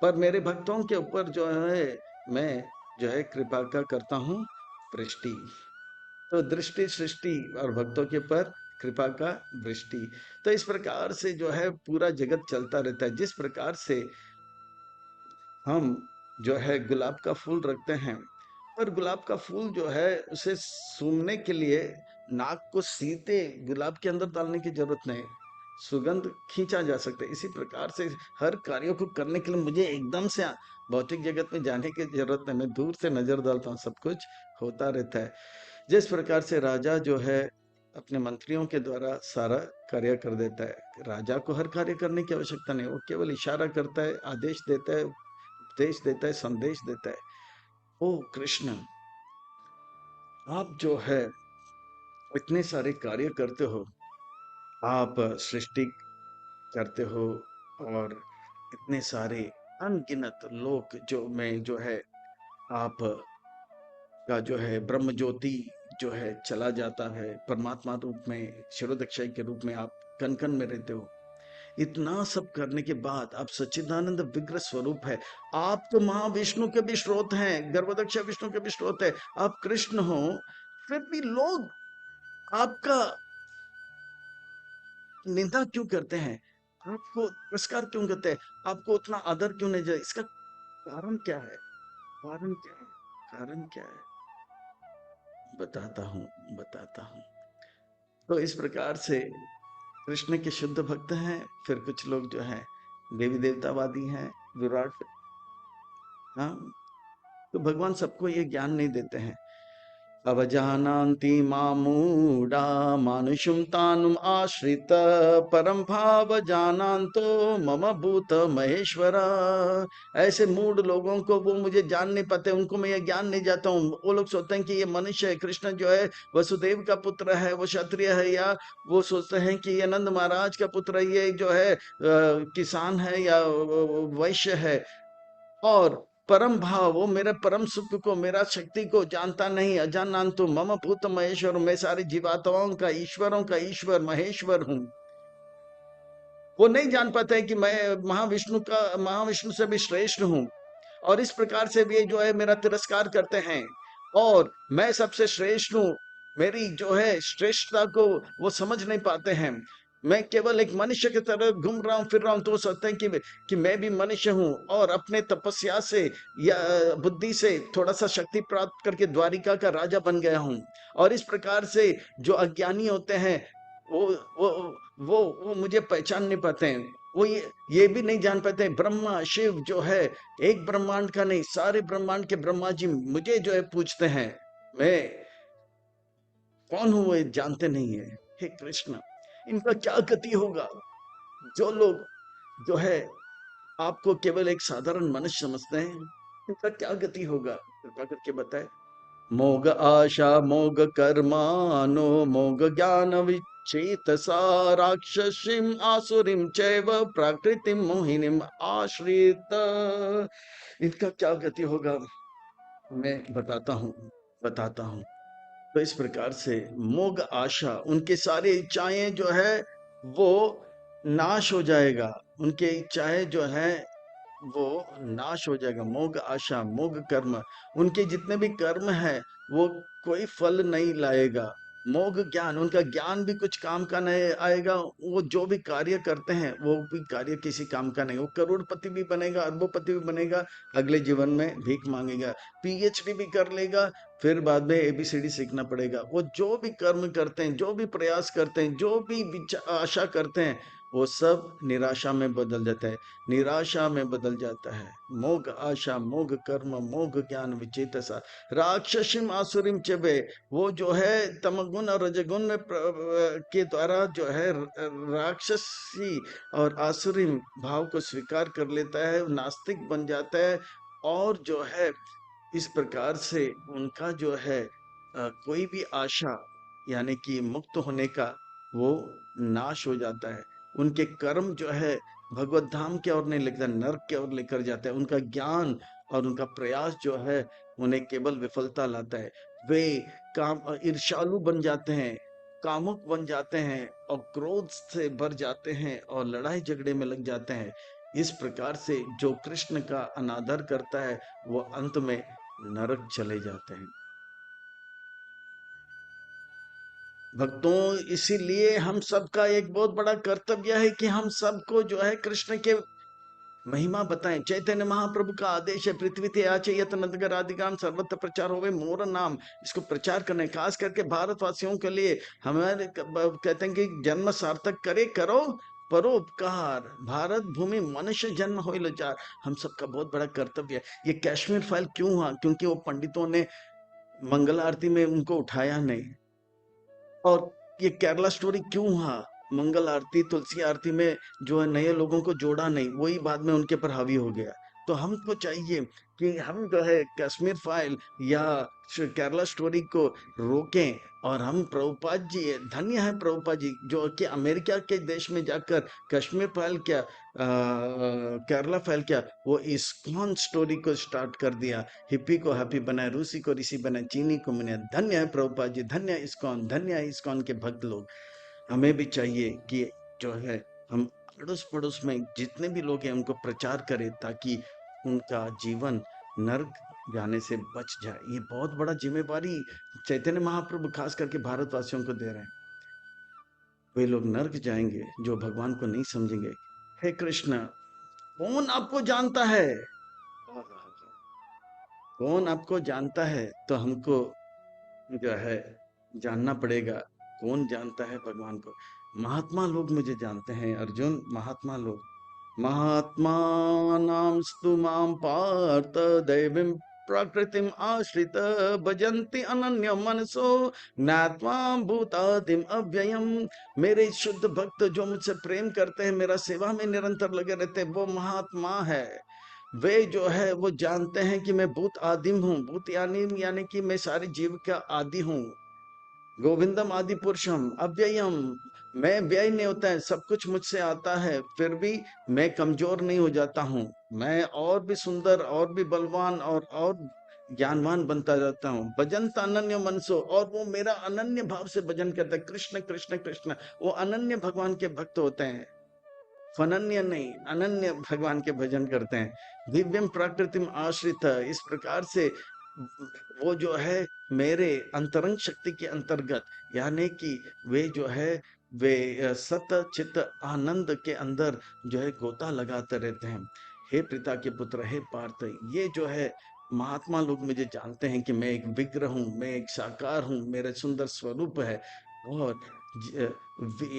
पर मेरे भक्तों के ऊपर जो है मैं जो है कृपा का करता हूँ वृष्टि। तो दृष्टि सृष्टि और भक्तों के ऊपर कृपा का वृष्टि। तो इस प्रकार से जो है पूरा जगत चलता रहता है। जिस प्रकार से हम जो है गुलाब का फूल रखते हैं, पर गुलाब का फूल जो है उसे सूंघने के लिए नाक को सीधे गुलाब के अंदर डालने की जरूरत नहीं, सुगंध खींचा जा सकता है। इसी प्रकार से हर कार्यों को करने के लिए मुझे एकदम से भौतिक जगत में जाने की जरूरत नहीं, मैं दूर से नजर डालता हूँ, सब कुछ होता रहता है। जिस प्रकार से राजा जो है अपने मंत्रियों के द्वारा सारा कार्य कर देता है, राजा को हर कार्य करने की आवश्यकता नहीं, वो केवल इशारा करता है, आदेश देता है, उपदेश देता है, संदेश देता है। ओ कृष्ण, आप जो है इतने सारे कार्य करते हो, आप सृष्टि करते हो, और इतने सारे अनगिनत लोक जो में जो है आप का जो है ब्रह्म ज्योति जो है चला जाता है, परमात्मा रूप में क्षीरोदक्षय के रूप में आप कण कण में रहते हो। इतना सब करने के बाद आप सच्चिदानंद विग्रह स्वरूप है। आप तो महाविष्णु के भी स्रोत हैं, गर्भोदक्ष विष्णु के भी स्रोत है, आप कृष्ण हो, फिर भी लोग आपका निंदा क्यों करते हैं, आपको तिरस्कार क्यों करते हैं, आपको उतना आदर क्यों नहीं जाए? इसका कारण क्या है? कारण क्या है? कारण क्या है? बताता हूँ, बताता हूँ। तो इस प्रकार से कृष्ण के शुद्ध भक्त हैं, फिर कुछ लोग जो हैं देवी देवतावादी हैं, विराट। हाँ, तो भगवान सबको ये ज्ञान नहीं देते हैं। अवजानान्ति मामूढ़ा मानुषं तानुम आश्रित परम भाव जानान्तो मम भूत महेश्वरा। ऐसे मूढ़ लोगों को, वो मुझे जान नहीं पाते, उनको मैं ये ज्ञान नहीं जाता हूँ। वो लोग सोचते हैं कि ये मनुष्य है, कृष्ण जो है वसुदेव का पुत्र है, वो क्षत्रिय है, या वो सोचते हैं कि ये नंद महाराज का पुत्र है, ये जो है किसान है या वैश्य है। और परम भाव, वो मेरे परम सुख को, मेरा शक्ति को जानता नहीं। अजानंतो मम भूत महेश्वर, मैं सारी जीवात्माओं का, ईश्वरों का ईश्वर महेश्वर हूँ। वो नहीं जान पाते हैं कि मैं महाविष्णु से भी श्रेष्ठ हूँ। और इस प्रकार से भी जो है मेरा तिरस्कार करते हैं, और मैं सबसे श्रेष्ठ हूँ, मेरी जो है श्रेष्ठता को वो समझ नहीं पाते हैं। मैं केवल एक मनुष्य की तरह घूम रहा हूँ, फिर रहा हूँ, तो वो सोचते हैं कि मैं भी मनुष्य हूँ, और अपने तपस्या से या बुद्धि से थोड़ा सा शक्ति प्राप्त करके द्वारिका का राजा बन गया हूँ। और इस प्रकार से जो अज्ञानी होते हैं, वो वो वो मुझे पहचान नहीं पाते हैं। वो ये भी नहीं जान पाते हैं, ब्रह्मा शिव जो है एक ब्रह्मांड का नहीं, सारे ब्रह्मांड के ब्रह्मा जी मुझे जो है पूछते हैं, मैं कौन हूं वो जानते नहीं है। हे कृष्ण, इनका क्या गति होगा? जो लोग जो है आपको केवल एक साधारण मनुष्य समझते हैं, इनका क्या गति होगा? कृपा करके बताए। मोग आशा मोग कर्मानो मोग ज्ञान विच्छेद सा राक्षसीम आसुरीम चैव प्रकृतिम मोहिनीम आश्रित। इनका क्या गति होगा? मैं बताता हूँ, बताता हूँ। तो इस प्रकार से मोग आशा, उनके सारी इच्छाएं जो है वो नाश हो जाएगा, उनके इच्छाएं जो है वो नाश हो जाएगा। मोग आशा मोग कर्म, उनके जितने भी कर्म है वो कोई फल नहीं लाएगा। मोघ ज्ञान, उनका ज्ञान भी कुछ काम का नहीं आएगा। वो जो भी कार्य करते हैं वो भी कार्य किसी काम का नहीं। वो करोड़पति भी बनेगा, अरबोपति भी बनेगा, अगले जीवन में भीख मांगेगा। पीएचडी भी कर लेगा, फिर बाद में एबीसीडी सीखना पड़ेगा। वो जो भी कर्म करते हैं, जो भी प्रयास करते हैं, जो भी आशा करते हैं, वो सब निराशा में बदल जाता है, निराशा में बदल जाता है। मोघ आशा, मोघ कर्म, मोघ ज्ञान विचेतसा, राक्षसीम आसुरीम चबे। वो जो है तमगुण और रजगुण में के द्वारा जो है राक्षसी और आसुरी भाव को स्वीकार कर लेता है, नास्तिक बन जाता है। और जो है इस प्रकार से उनका जो है कोई भी आशा यानी कि मुक्त होने का वो नाश हो जाता है। उनके कर्म जो है भगवत धाम की ओर नहीं लेकर नरक की ओर लेकर जाता है। उनका ज्ञान और उनका प्रयास जो है उन्हें केवल विफलता लाता है। वे काम ईर्ष्यालु बन जाते हैं, कामुक बन जाते हैं और क्रोध से भर जाते हैं और लड़ाई झगड़े में लग जाते हैं। इस प्रकार से जो कृष्ण का अनादर करता है वो अंत में नरक चले जाते हैं। भक्तों, इसीलिए हम सबका एक बहुत बड़ा कर्तव्य है कि हम सबको जो है कृष्ण के महिमा बताएं। चैतन्य महाप्रभु का आदेश है, पृथ्वी ते आचयत नदगर आदिगाम सर्वत्र प्रचार होवे मोर नाम। इसको प्रचार करने, खास करके भारतवासियों के लिए हमारे कहते हैं कि जन्म सार्थक करे करो परोपकार, भारत भूमि मनुष्य जन्म हो लाचार। हम सबका बहुत बड़ा कर्तव्य है। ये कश्मीर फाइल क्यों हुआ? क्योंकि वो पंडितों ने मंगल आरती में उनको उठाया नहीं। और ये केरला स्टोरी क्यों हुआ? मंगल आरती, तुलसी आरती में जो है नए लोगों को जोड़ा नहीं, वही बाद में उनके पर हावी हो गया। तो हमको चाहिए कि हम जो है कश्मीर फाइल या केरला स्टोरी को रोकें। और हम प्रभुपाद जी, धन्य है प्रभुपाद जी जो कि अमेरिका के देश में जाकर कश्मीर फाइल क्या केरला फाइल क्या, वो इस्कॉन स्टोरी को स्टार्ट कर दिया। हिप्पी को हैप्पी बनाए, रूसी को ऋषि बनाए, चीनी को मनाए। धन्य है प्रभुपाद जी, धन्य है इस्कॉन, धन्य है इस्कॉन के भक्त लोग। हमें भी चाहिए कि जो है हम अड़ोस पड़ोस में जितने भी लोग हैं उनको प्रचार करें ताकि उनका जीवन नर्क जाने से बच जाए। ये बहुत बड़ा जिम्मेवारी चैतन्य महाप्रभु खास करके भारतवासियों को दे रहे हैं। वे लोग नर्क जाएंगे जो भगवान को नहीं समझेंगे। हे कृष्ण, कौन आपको जानता है? कौन आपको जानता है? तो हमको जो है जानना पड़ेगा कौन जानता है भगवान को। महात्मा लोग मुझे जानते हैं अर्जुन, महात्मा लोग। महात्मा नाम स्तु माम पार्थ दैवीं प्रकृतिम आश्रित भजन्ति अनन्य मनसो ज्ञात्वा भूतादिम अव्ययम। मेरे शुद्ध भक्त जो मुझसे प्रेम करते हैं, मेरा सेवा में निरंतर लगे रहते हैं, वो महात्मा है। वे जो है वो जानते हैं कि मैं भूत आदिम हूँ। भूत यानी कि मैं सारे जीव का आदि हूँ। गोविंदम आदि पुरुषम अव्ययम, मैं व्यय नहीं होता है, सब कुछ मुझसे आता है, फिर भी मैं कमजोर नहीं हो जाता हूँ। मैं और भी सुंदर और भी बलवान और ज्ञानवान बनता जाता हूँ। भजनता अनन्य मनसो, और वो मेरा अनन्य भाव से भजन करता है। कृष्ण कृष्ण कृष्ण, वो अनन्य भगवान के भक्त होते हैं, फनन्य नहीं, अनन्य भगवान के भजन करते हैं। दिव्यम प्रकृतिम आश्रित, इस प्रकार से वो जो है मेरे अंतरंग शक्ति के अंतर्गत, यानी कि वे जो है वे सत चित आनंद के अंदर जो है गोता लगाते रहते हैं। हे पिता के पुत्र, हे पार्थ, ये जो है महात्मा लोग मुझे जानते हैं कि मैं एक विग्रह हूँ, मैं एक साकार हूँ, मेरा सुंदर स्वरूप है। और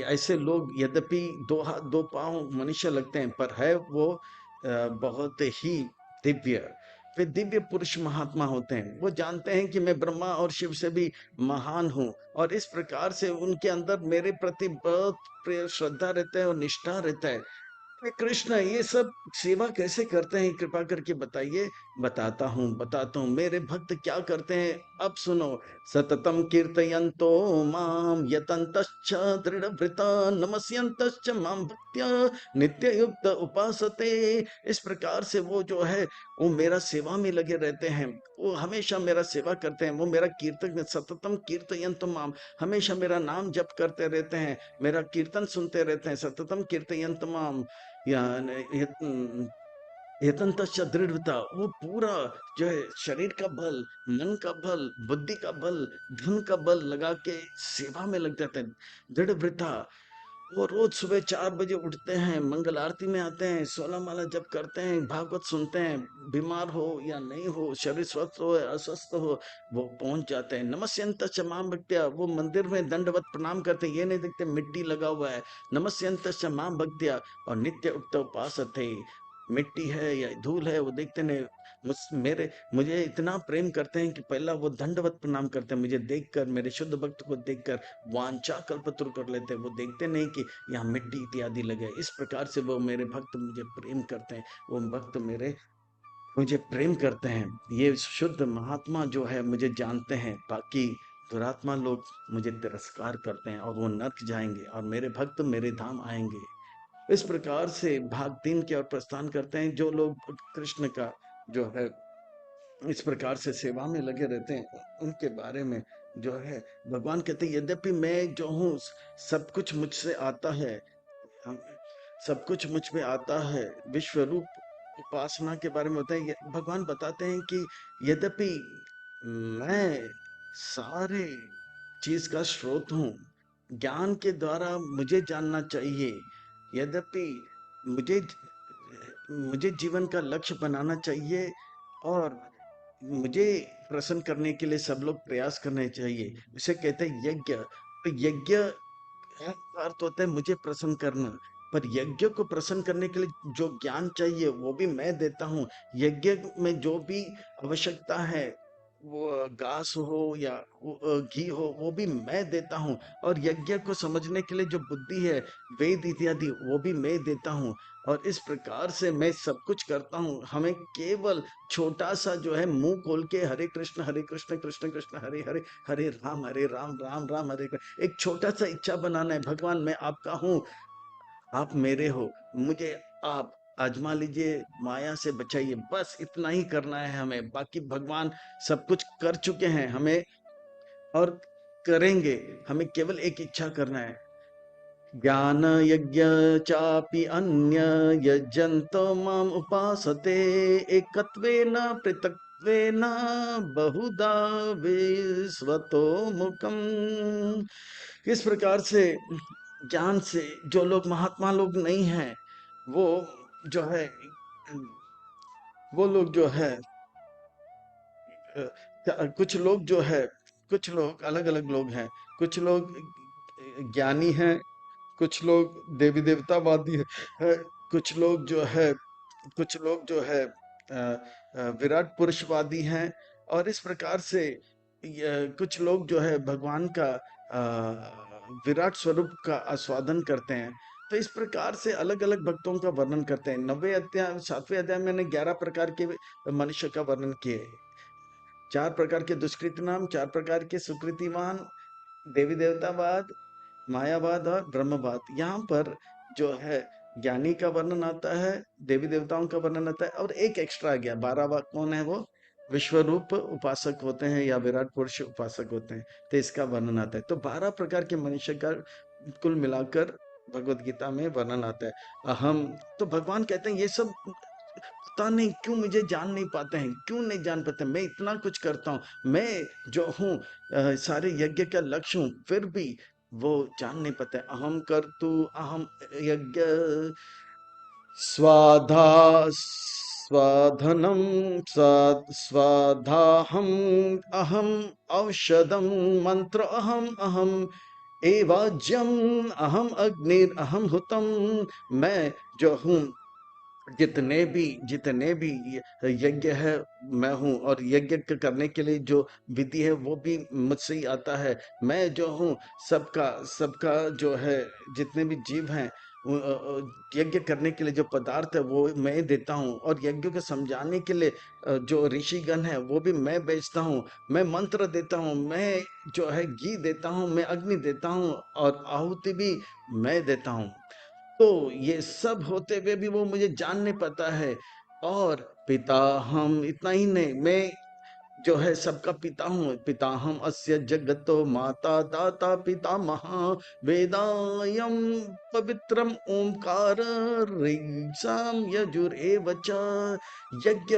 ऐसे लोग यद्यपि दो हाथ दो पांव मनुष्य लगते हैं पर है वो बहुत ही दिव्य। वे दिव्य पुरुष महात्मा होते हैं। वो जानते हैं कि मैं ब्रह्मा और शिव से भी महान हूँ, और इस प्रकार से उनके अंदर मेरे प्रति बहुत प्रिय श्रद्धा रहता है और निष्ठा रहता है। हे कृष्ण, ये सब सेवा कैसे करते हैं कृपा करके बताइए। बताता हूँ मेरे भक्त क्या करते हैं, अब सुनो। सततम कीर्तयन्तो माम यतन्तश्च दृढ़व्रता नमस्यन्तश्च माम भक्त्या नित्य युक्त उपासते। इस प्रकार से वो जो है वो मेरा सेवा में लगे रहते हैं, वो हमेशा मेरा सेवा करते हैं, वो मेरा कीर्तन, सततम कीर्तयन्तो माम, हमेशा मेरा नाम जप करते रहते हैं, मेरा कीर्तन सुनते रहते हैं। सततम कीर्तयन्तो माम, या एतंतस्य दृढ़ता, वो पूरा जो है शरीर का बल, मन का बल, बुद्धि का बल, धन का बल लगा के सेवा में लग जाते हैं। दृढ़ वृथा, वो रोज सुबह 4 बजे उठते हैं, मंगल आरती में आते हैं, 16 माला जप करते हैं, भागवत सुनते हैं, बीमार हो या नहीं हो, शरीर स्वस्थ हो या अस्वस्थ हो, वो पहुंच जाते हैं। नमस्यंत माम भक्त्या, वो मंदिर में दंडवत प्रणाम करते हैं, ये नहीं देखते मिट्टी लगा हुआ है। नमस्यंत माम भक्त्या, और नित्य उक्त उपास थे, मिट्टी है या धूल है वो देखते नहीं। मुझे इतना प्रेम करते हैं कि पहला वो दंडवत प्रणाम करते हैं, मुझे देखकर, मेरे शुद्ध भक्त को देखकर वांछा कल्पतरु कर लेते हैं। वो देखते नहीं कि यहाँ मिट्टी इत्यादि लगे। इस प्रकार से वो मेरे भक्त मुझे प्रेम करते हैं, वो भक्त मेरे मुझे प्रेम करते हैं। ये शुद्ध महात्मा जो है मुझे जानते हैं, बाकी दुरात्मा लोग मुझे तिरस्कार करते हैं और वो नर्क जाएंगे और मेरे भक्त मेरे धाम आएंगे। इस प्रकार से भाग 3 की ओर प्रस्थान करते हैं। जो लोग कृष्ण का जो है इस प्रकार से सेवा में लगे रहते हैं, उनके बारे में जो है भगवान कहते हैं, यद्यपि मैं जो हूँ सब कुछ मुझसे आता है, हम सब कुछ मुझ में आता है। विश्व रूप उपासना के बारे में होता है, भगवान बताते हैं कि यद्यपि मैं सारे चीज का स्रोत हूँ, ज्ञान के द्वारा मुझे जानना चाहिए। यद्यपि मुझे मुझे जीवन का लक्ष्य बनाना चाहिए और मुझे प्रसन्न करने के लिए सब लोग प्रयास करने चाहिए। इसे कहते हैं यज्ञ। तो यज्ञ का अर्थ होता है मुझे प्रसन्न करना, पर यज्ञ को प्रसन्न करने के लिए जो ज्ञान चाहिए वो भी मैं देता हूँ। यज्ञ में जो भी आवश्यकता है, वो घास हो या घी हो, वो भी मैं देता हूँ। और यज्ञ को समझने के लिए जो बुद्धि है, वेद इत्यादि, वो भी मैं देता हूँ। और इस प्रकार से मैं सब कुछ करता हूँ। हमें केवल छोटा सा जो है मुंह खोल के हरे कृष्ण कृष्ण कृष्ण हरे हरे, हरे राम राम राम हरे कृष्ण, एक छोटा सा इच्छा बनाना है, भगवान मैं आपका हूँ, आप मेरे हो, मुझे आप आजमा लीजिए, माया से बचाइए। बस इतना ही करना है हमें। बाकी भगवान सब कुछ कर चुके हैं हमें और करेंगे। हमें केवल एक इच्छा करना है। ज्ञान यज्ञ चापि अन्य यजन्तो माम उपासते, एकत्वेन पृथक्त्वेन बहुधा विश्वतो मुखम। इस प्रकार से ज्ञान से जो लोग महात्मा लोग नहीं हैं, वो जो है वो लोग जो है कुछ लोग जो है, कुछ लोग अलग अलग लोग हैं। कुछ लोग ज्ञानी हैं, कुछ लोग देवी देवतावादी है, कुछ लोग जो है कुछ लोग जो है विराट पुरुषवादी हैं। और इस प्रकार से कुछ लोग जो है भगवान का विराट स्वरूप का आस्वादन करते हैं। तो इस प्रकार से अलग अलग भक्तों का वर्णन करते हैं। 90 अध्याय 7वें अध्याय में मैंने 11 प्रकार के मनुष्य का वर्णन किए। 4 प्रकार के दुष्कृत नाम, 4 प्रकार के सुकृतिवान, देवी देवतावाद, मायावाद और ब्रह्मवाद। यहाँ पर जो है ज्ञानी का वर्णन आता है, देवी देवताओं का वर्णन आता है, और एक एक्स्ट्रा आ गया 12वां। कौन है वो? विश्वरूप उपासक होते हैं या विराट पुरुष उपासक होते हैं, तो इसका वर्णन आता है। तो 12 प्रकार के मनुष्य का कुल मिलाकर भगवत गीता में वर्णन आता है। अहम, तो भगवान कहते हैं ये सब पता नहीं क्यों मुझे जान नहीं पाते हैं, क्यों नहीं जान पाते। मैं इतना कुछ करता हूँ, मैं जो हूँ सारे यज्ञ का लक्ष्य हूँ, फिर भी वो जान नहीं पाते। अहम कर्तु अहम यज्ञ स्वाधा स्वाधनम स्वाधाहम अहम औषधम मंत्र अहम अहम एवाज्यम अहम अग्निर अहम हुतम। मैं जो हूँ, जितने भी यज्ञ है मैं हूँ, और यज्ञ करने के लिए जो विधि है वो भी मुझसे ही आता है। मैं जो हूँ, सबका सबका जो है, जितने भी जीव हैं, यज्ञ करने के लिए जो पदार्थ है वो मैं देता हूँ। और यज्ञ को समझाने के लिए जो ऋषिगण है वो भी मैं बेचता हूँ। मैं मंत्र देता हूँ, मैं जो है घी देता हूँ, मैं अग्नि देता हूँ, और आहुति भी मैं देता हूँ। तो ये सब होते हुए भी वो मुझे जान नहीं पाता है। और पिता हम इतना ही नहीं, मैं जो है सबका पिता हूँ, पिताहम अस्य जगतो माता दाता पितामह, वेदायम पवित्रम ओंकार ऋक्साम यजुरेव च। यज्ञ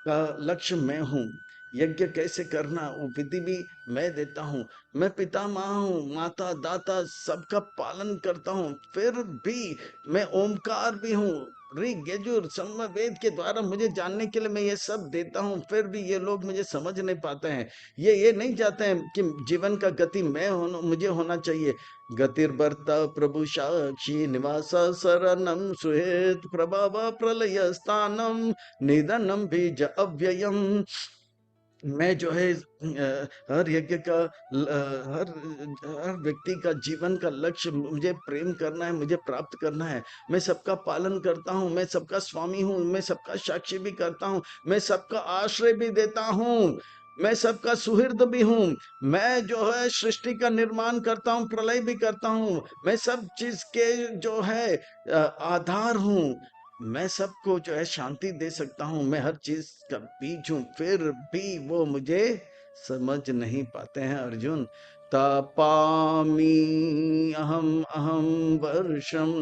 का लक्ष्य मैं हूँ। यज्ञ कैसे करना वो विधि भी मैं देता हूँ। मैं पितामह हूँ, माता दाता सबका पालन करता हूँ, फिर भी मैं ओमकार भी हूँ। ऋग यजुर साम वेद के द्वारा मुझे जानने के लिए मैं ये सब देता हूँ, फिर भी ये लोग मुझे समझ नहीं पाते हैं। ये नहीं चाहते हैं कि जीवन का गति मैं होना, मुझे होना चाहिए। गतिर्भर्ता प्रभु साक्षी निवास शरणम सुहेत प्रभाव प्रलय स्थानम निधनम बीज अव्ययम। मैं जो है हर यज्ञ का हर हर व्यक्ति का जीवन का लक्ष्य मुझे प्रेम करना है, मुझे प्राप्त करना है। मैं सबका पालन करता हूँ, मैं सबका स्वामी हूँ, मैं सबका साक्षी भी करता हूँ, मैं सबका आश्रय भी देता हूँ, मैं सबका सुहृद भी हूँ। मैं जो है सृष्टि का निर्माण करता हूँ, प्रलय भी करता हूँ, मैं सब चीज के जो है आधार हूँ। मैं सबको जो है शांति दे सकता हूँ, मैं हर चीज का बीज हूँ, फिर भी वो मुझे समझ नहीं पाते हैं अर्जुन। तपामि अहम अहम वर्षम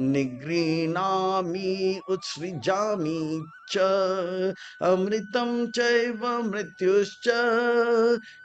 निगृह्णामि उत्सृजामि च अमृतं चैव मृत्युश्च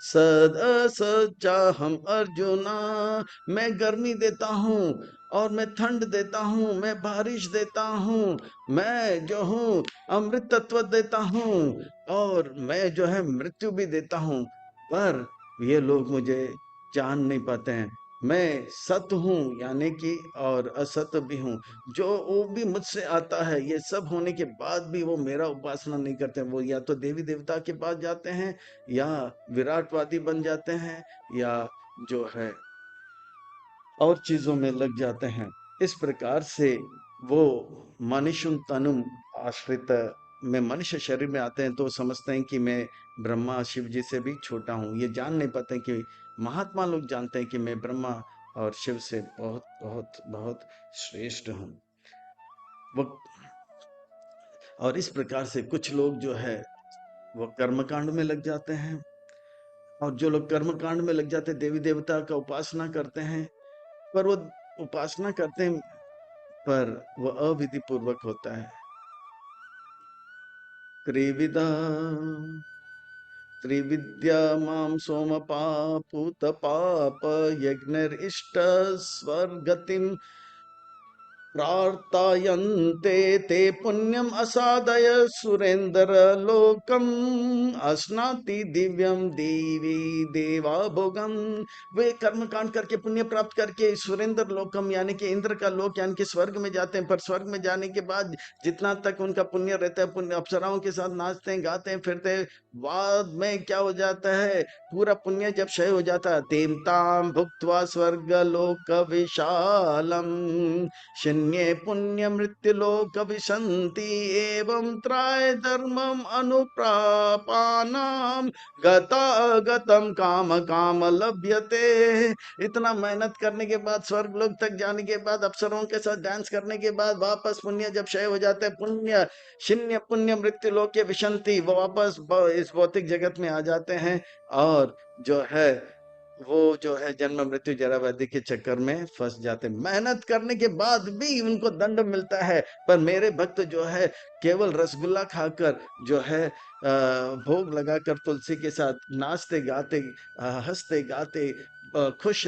सदसच्चाहम अर्जुना। मैं गर्मी देता हूँ और मैं ठंड देता हूँ, मैं बारिश देता हूँ, मैं जो हूँ अमृत तत्व देता हूँ, और मैं जो है मृत्यु भी देता हूँ। पर ये लोग मुझे जान नहीं पाते हैं। मैं सत्य हूँ यानी कि और असत्य भी हूँ। जो वो भी मुझसे आता है, ये सब होने के बाद भी वो मेरा उपासना नहीं करते। वो या तो देवी देवता के पास जाते हैं, या विराटवादी बन जाते हैं, या जो है और चीजों में लग जाते हैं। इस प्रकार से वो मनुष्य तनुम आश्रित में मनुष्य शरीर में आते हैं तो समझते हैं कि मैं ब्रह्मा शिव जी से भी छोटा हूँ। ये जान नहीं पाते कि महात्मा लोग जानते हैं कि मैं ब्रह्मा और शिव से बहुत बहुत बहुत श्रेष्ठ हूँ। वो और इस प्रकार से कुछ लोग जो है वो कर्मकांड में लग जाते हैं, और जो लोग कर्मकांड में लग जाते हैं देवी देवता का उपासना करते हैं, पर वो उपासना करते हैं पर वह अविधि पूर्वक होता है। त्रिविधा त्रिविद्या माम सोम पापूत पाप यज्ञरिष्ट स्वर्गतिम प्रार्थयन्ते ते पुण्यम असादय सुरेंद्र लोकम अस्नाति दिव्यम देवी देवा भोगम। वे कर्म कांड करके पुण्य प्राप्त करके सुरेंद्र लोकम यानी कि इंद्र का लोक यानी कि स्वर्ग में जाते हैं। पर स्वर्ग में जाने के बाद जितना तक उनका पुण्य रहता है, पुण्य अप्सराओं के साथ नाचते हैं, गाते हैं, फिरते हैं। बाद में क्या हो जाता है, पूरा पुण्य जब क्षय हो जाता है, तेम ताम भुक्त्वा स्वर्ग लोक विशालम शन्ये पुण्य मृत्यु लोक विशंति एवं त्राय धर्मम अनुप्रापानाम गता गतम काम काम लभ्यते। इतना मेहनत करने के बाद, स्वर्ग लोक तक जाने के बाद, अप्सरों के साथ डांस करने के बाद वापस पुण्य जब क्षय हो जाता है, पुण्य शून्य पुण्य मृत्यु लोक के विशंति, वो वापस इस भौतिक जगत में आ जाते हैं। और जो है वो जो है जन्म मृत्यु जरा व्याधि के चक्कर में फंस जाते हैं। मेहनत करने के बाद भी उनको दंड मिलता है। पर मेरे भक्त जो है केवल रसगुल्ला खाकर जो है भोग लगाकर तुलसी के साथ नाचते गाते हंसते गाते खुश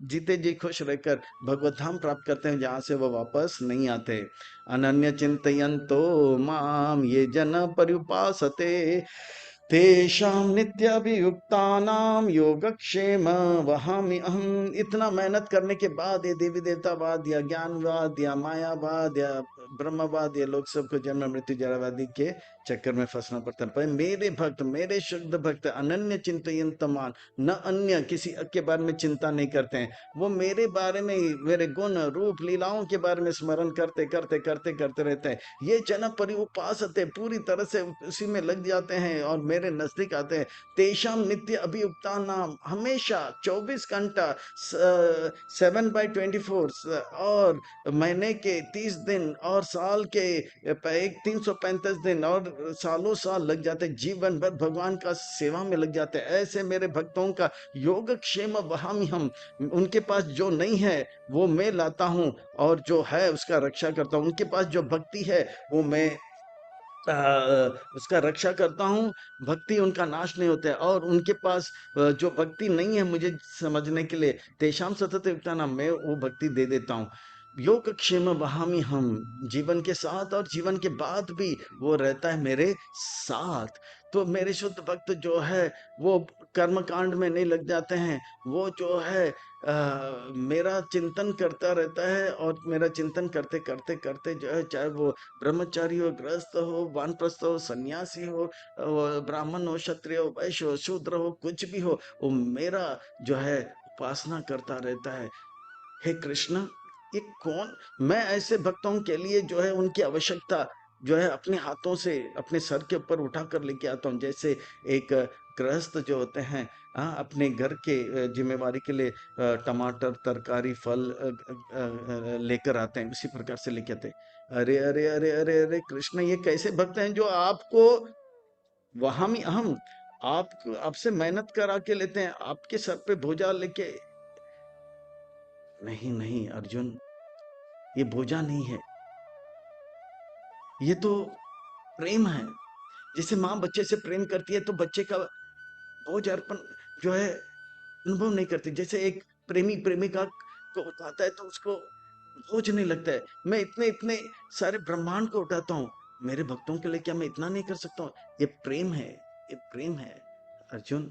जीते जी खुश रहकर भगवत धाम प्राप्त करते हैं, जहां से वो वापस नहीं आते। अनन्य चिंतयन्तो माम ये जन पर्युपासते तेषां नित्याभियुक्तानां योगक्षेम वहामि अहम्। इतना मेहनत करने के बाद ये देवी देवतावाद या ज्ञानवाद या मायावाद या ब्रह्मवाद, ये लोग सबको जन्म मृत्यु जरा व्याधि के चक्कर में फंसना पड़ता है। पर मेरे भक्त, मेरे शुद्ध भक्त अनन्य चिंतयन्तमान, न अन्य किसी के बारे में चिंता नहीं करते हैं, वो मेरे बारे में ही, मेरे गुण रूप लीलाओं के बारे में स्मरण करते करते करते करते रहते हैं। ये जन पर्युपासते पूरी तरह से उसी में लग जाते हैं और मेरे नजदीक आते हैं। तेषाम नित्य अभियुक्ता नाम, हमेशा 24 घंटा 7/24 और महीने के 30 दिन और साल के 335 दिन और सालों साल लग जाते, जीवन भर भगवान का सेवा में लग जाते। ऐसे मेरे भक्तों का योगक्षेम वहामि हम, उनके पास जो नहीं है वो मैं लाता हूँ, और जो है उसका रक्षा करता हूँ। उनके पास जो भक्ति है वो मैं उसका रक्षा करता हूँ। भक्ति उनका नाश नहीं होता है। और उनके पास जो भक्ति नहीं है मुझे समझने के लिए, तेषाम सतत युक्ता नाम, मैं वो भक्ति दे देता हूँ। योगक्षेम वहामि हम, जीवन के साथ और जीवन के बाद भी वो रहता है मेरे साथ। तो मेरे शुद्ध भक्त जो है वो कर्म कांड में नहीं लग जाते हैं। वो जो है मेरा चिंतन करता रहता है, और मेरा चिंतन करते करते करते जो है, चाहे वो ब्रह्मचारी हो, गृहस्थ हो, वानप्रस्थ हो, सन्यासी हो, ब्राह्मण हो, क्षत्रिय हो, वैश्य हो, शूद्र हो, कुछ भी हो, वो मेरा जो है उपासना करता रहता है। हे कृष्ण, ये कौन, मैं ऐसे भक्तों के लिए जो है उनकी आवश्यकता जो है अपने हाथों से अपने सर के ऊपर उठा कर लेके आता हूँ। जैसे एक गृहस्थ जो होते हैं, अपने घर के जिम्मेवारी के लिए टमाटर, तरकारी, फल लेकर आते हैं, उसी प्रकार से लेके आते हैं। अरे अरे अरे अरे अरे कृष्ण, ये कैसे भक्त हैं जो आपको वहां में हम, आप आपसे मेहनत करा के लेते हैं, आपके सर पे बोझा लेके। नहीं नहीं अर्जुन, ये बोझा नहीं है, ये तो प्रेम है। जैसे माँ बच्चे से प्रेम करती है तो बच्चे का बोझ अर्पण जो है अनुभव नहीं करती। जैसे एक प्रेमी प्रेमिका को उठाता है तो उसको बोझ नहीं लगता है। मैं इतने इतने सारे ब्रह्मांड को उठाता हूँ, मेरे भक्तों के लिए क्या मैं इतना नहीं कर सकता हूँ? ये प्रेम है, ये प्रेम है अर्जुन।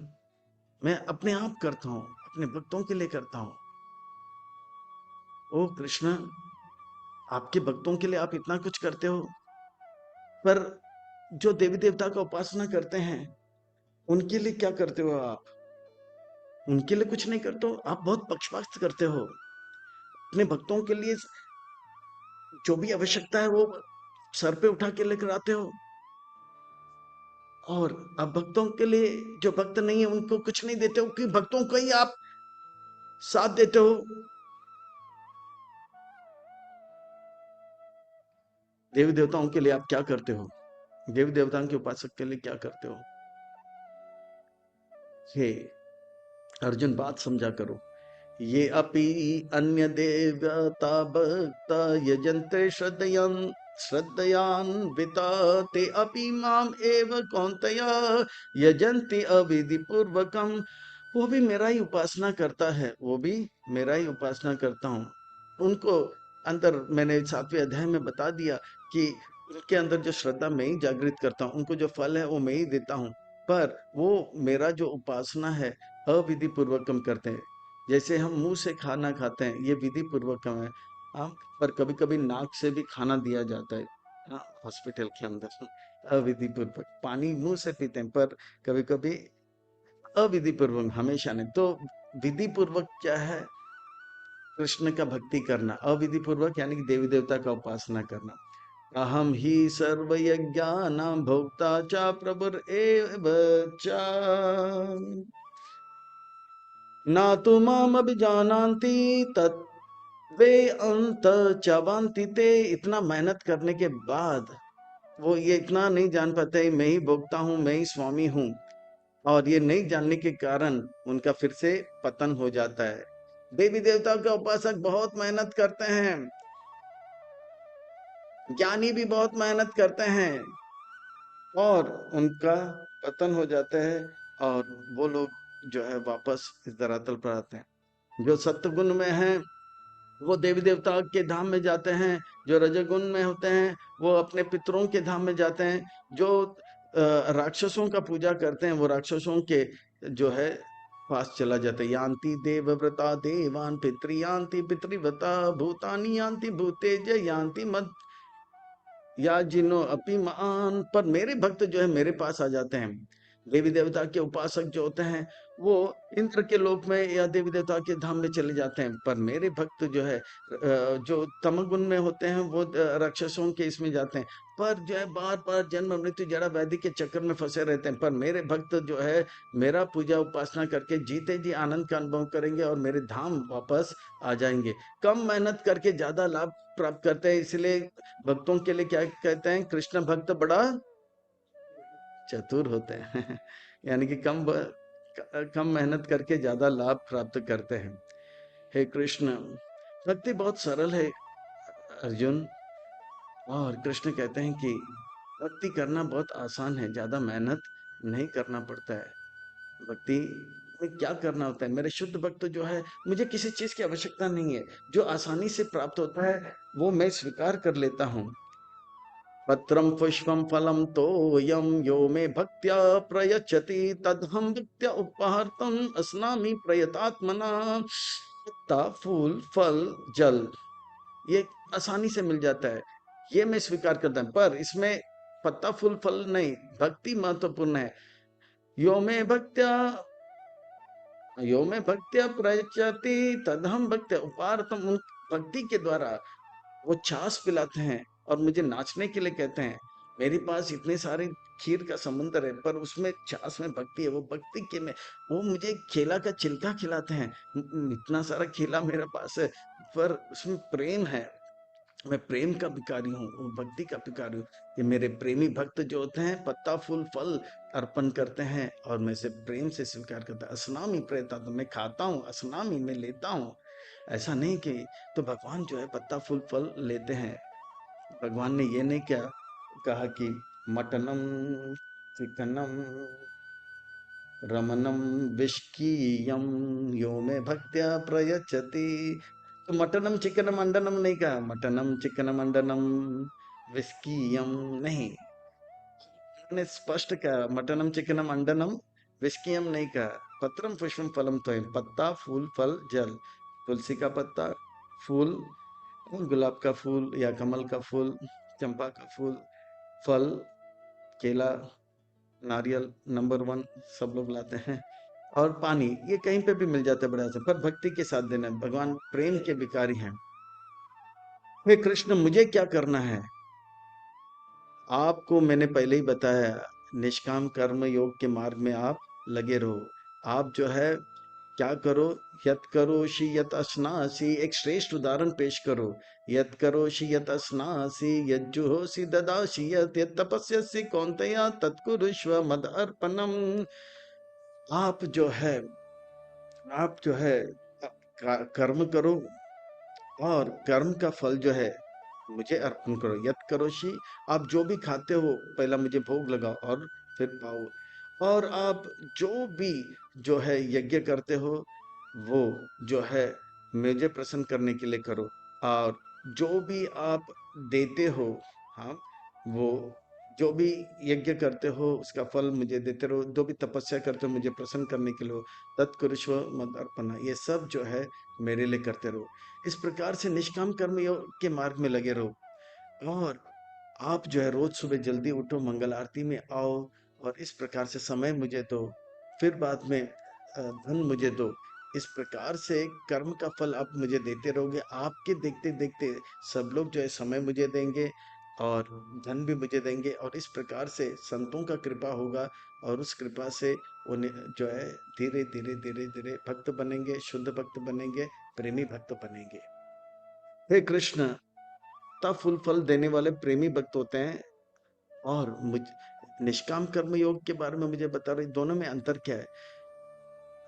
मैं अपने आप करता हूँ, अपने भक्तों के लिए करता हूँ। ओ कृष्ण, आपके भक्तों के लिए आप इतना कुछ करते हो, पर जो देवी देवता का उपासना करते हैं उनके लिए क्या करते हो आप? उनके लिए कुछ नहीं करते हो, आप बहुत पक्षपात करते हो। अपने भक्तों के लिए जो भी आवश्यकता है वो सर पे उठा के लेकर आते हो, और अब भक्तों के लिए, जो भक्त नहीं है उनको कुछ नहीं देते हो, कि भक्तों को ही आप साथ देते हो। देवी देवताओं के लिए आप क्या करते हो? देवी देवताओं के उपासक के लिए क्या करते हो? हे अर्जुन, बात समझा करो। ये अपि अन्य देवता भक्ता यजन्ते श्रद्धयान्विता, ते अपि माम एव कौन्तेय यजन्ति अविधि पूर्वकम। वो भी मेरा ही उपासना करता है, वो भी मेरा ही उपासना करता हूँ। उनको अंदर मैंने 7वें अध्याय में बता दिया कि उनके अंदर जो श्रद्धा मैं ही जागृत करता हूँ, उनको जो फल है वो मैं ही देता हूँ। पर वो मेरा जो उपासना है अविधि पूर्वकम करते हैं। जैसे हम मुंह से खाना खाते हैं, ये विधि पूर्वकम है। हाँ, पर कभी कभी नाक से भी खाना दिया जाता है, हाँ, हॉस्पिटल के अंदर अविधि पूर्वक। पानी मुंह से पीते हैं, पर कभी कभी अविधि पूर्वक, हमेशा नहीं। तो विधि पूर्वक क्या है? कृष्ण का भक्ति करना। अविधि पूर्वक यानी कि देवी देवता का उपासना करना। अहम ही सर्व यज्ञानां भोक्ता च प्रभुर एव च, ना तो माम अभिजानान्ति तत् वे अंत चवंति ते। इतना मेहनत करने के बाद वो ये इतना नहीं जान पाते मैं ही भोगता हूँ, मैं ही स्वामी हूँ। और ये नहीं जानने के कारण उनका फिर से पतन हो जाता है। देवी देवता का उपासक बहुत मेहनत करते हैं, ज्ञानी भी बहुत मेहनत करते हैं, और उनका पतन हो जाता है, और वो लोग जो है वापस इस धरातल पर आते हैं। जो सत्वगुण में है वो देवी देवता के धाम में जाते हैं, जो रजोगुण में होते हैं वो अपने पितरों के धाम में जाते हैं, जो राक्षसों का पूजा करते हैं वो राक्षसों के जो है पास चला जाता है। यान्ति देवव्रता देवान पितृयान्ति पितृव्रता भूतानि यान्ति भूतेज यान्ति मद या जिनो अपि मान। पर मेरे भक्त जो है मेरे पास आ जाते हैं, देवी देवता के उपासक जो होते हैं वो इंद्र के लोक में या देवी देवता के धाम में चले जाते हैं, पर मेरे भक्त जो है जो तमोगुण में होते हैं वो राक्षसों के इसमें जाते हैं, पर जो है बार बार जन्म मृत्यु जड़ा व्याधि के चक्कर में फंसे रहते हैं। पर मेरे भक्त जो है मेरा पूजा उपासना करके जीते जी आनंद का अनुभव करेंगे और मेरे धाम वापस आ जाएंगे। कम मेहनत करके ज्यादा लाभ प्राप्त करते हैं, इसलिए भक्तों के लिए क्या कहते हैं, कृष्ण भक्त बड़ा चतुर होते हैं। यानी कि कम मेहनत करके ज्यादा लाभ प्राप्त करते हैं। हे कृष्ण, भक्ति बहुत सरल है अर्जुन, और कृष्ण कहते हैं कि भक्ति करना बहुत आसान है, ज्यादा मेहनत नहीं करना पड़ता है। भक्ति में क्या करना होता है, मेरे शुद्ध भक्त जो है मुझे किसी चीज की आवश्यकता नहीं है, जो आसानी से प्राप्त होता है वो मैं स्वीकार कर लेता हूँ। पत्रं पुष्पं फलं तोयं यो मे भक्त्या प्रयच्छति तदहं भक्त्या उपहार्तम् अस्नामि प्रयतात्मना। पत्ता, फूल, फल, जल, ये आसानी से मिल जाता है, ये मैं स्वीकार करता हूं, पर इसमें पत्ता फूल फल नहीं, भक्ति महत्वपूर्ण है। यो मे भक्त्या यो में भक्त्या प्रयच्छति तदहम भक्त्या उपारतम, उन भक्ति के द्वारा वो छाछ पिलाते हैं और मुझे नाचने के लिए कहते हैं। मेरे पास इतने सारे खीर का समुंदर है, पर उसमें छाछ में भक्ति है, वो भक्ति के में वो मुझे केला का छिलका खिलाते हैं। इतना सारा केला मेरे पास है, पर उसमें प्रेम है, मैं प्रेम का भिखारी हूँ, वो भक्ति का भिखारी हूँ। ये मेरे प्रेमी भक्त जो होते हैं पत्ता फूल फल अर्पण करते हैं और मैं से प्रेम से स्वीकार करता हूँ। असनामी प्रेता, तो मैं खाता हूँ, असनामी मैं लेता हूँ, ऐसा नहीं कि। तो भगवान जो है पत्ता फूल फल लेते हैं। भगवान ने ये नहीं क्या कहा कि मटनम चिकनम रमनम विष्कीयम यो में भक्त्या प्रयच्छति। तो मटनम चिकनम अंडनम नहीं कहा, मटनम चिकनम अंडनम विस्कीयम नहीं, ने स्पष्ट कहा मटनम चिकनम अंडनम विस्कीयम नहीं कहा। पत्रम पुष्पम फलम तो पत्ता फूल फल जल, तुलसी का पत्ता, फूल, गुलाब का फूल या कमल का फूल, चंपा का फूल, फल, केला, नारियल नंबर वन सब लोग लाते हैं, और पानी ये कहीं पे भी मिल जाता है बड़ा से, पर भक्ति के साथ देना। भगवान प्रेम के भिखारी हैं। हे कृष्ण, मुझे क्या करना है, आपको मैंने पहले ही बताया, निष्काम कर्म योग के मार्ग में आप लगे रहो। आप जो है क्या करो, यत करोषि यत अश्नासि, एक श्रेष्ठ उदाहरण पेश करो। यत करोषि यत अश्नासि यज्जुहोषि ददासि यत यत तपस्यसि कौन्तेय तत्कुरुष्व मद अर्पणम। आप जो है आप जो है कर्म करो और कर्म का फल जो है मुझे अर्पण करो। यत करोषि, आप जो भी खाते हो पहला मुझे भोग लगाओ और फिर पाओ। और आप जो भी जो है यज्ञ करते हो वो जो है मुझे प्रसन्न करने के लिए करो। और जो भी आप देते हो, हाँ, वो जो भी यज्ञ करते हो उसका फल मुझे देते रहो। जो भी तपस्या करते हो मुझे प्रसन्न करने के लिए, तत्कुरुष्व मद अर्पणा, ये सब जो है मेरे लिए करते रहो। इस प्रकार से निष्काम कर्म योग के मार्ग में लगे रहो। और आप जो है रोज सुबह जल्दी उठो, मंगल आरती में आओ, और इस प्रकार से समय मुझे दो, फिर बाद में धन मुझे दो। इस प्रकार से कर्म का फल आप मुझे देते रहोगे, आपके देखते देखते सब लोग जो है समय मुझे देंगे और धन भी मुझे देंगे, और इस प्रकार से संतों का कृपा होगा, और उस कृपा से उन्हें जो है धीरे धीरे धीरे धीरे भक्त बनेंगे, शुद्ध भक्त बनेंगे, प्रेमी भक्त बनेंगे। हे कृष्ण, फूल फल देने वाले प्रेमी भक्त होते हैं, और मुझ निष्काम कर्म योग के बारे में मुझे बता रहे, दोनों में अंतर क्या है।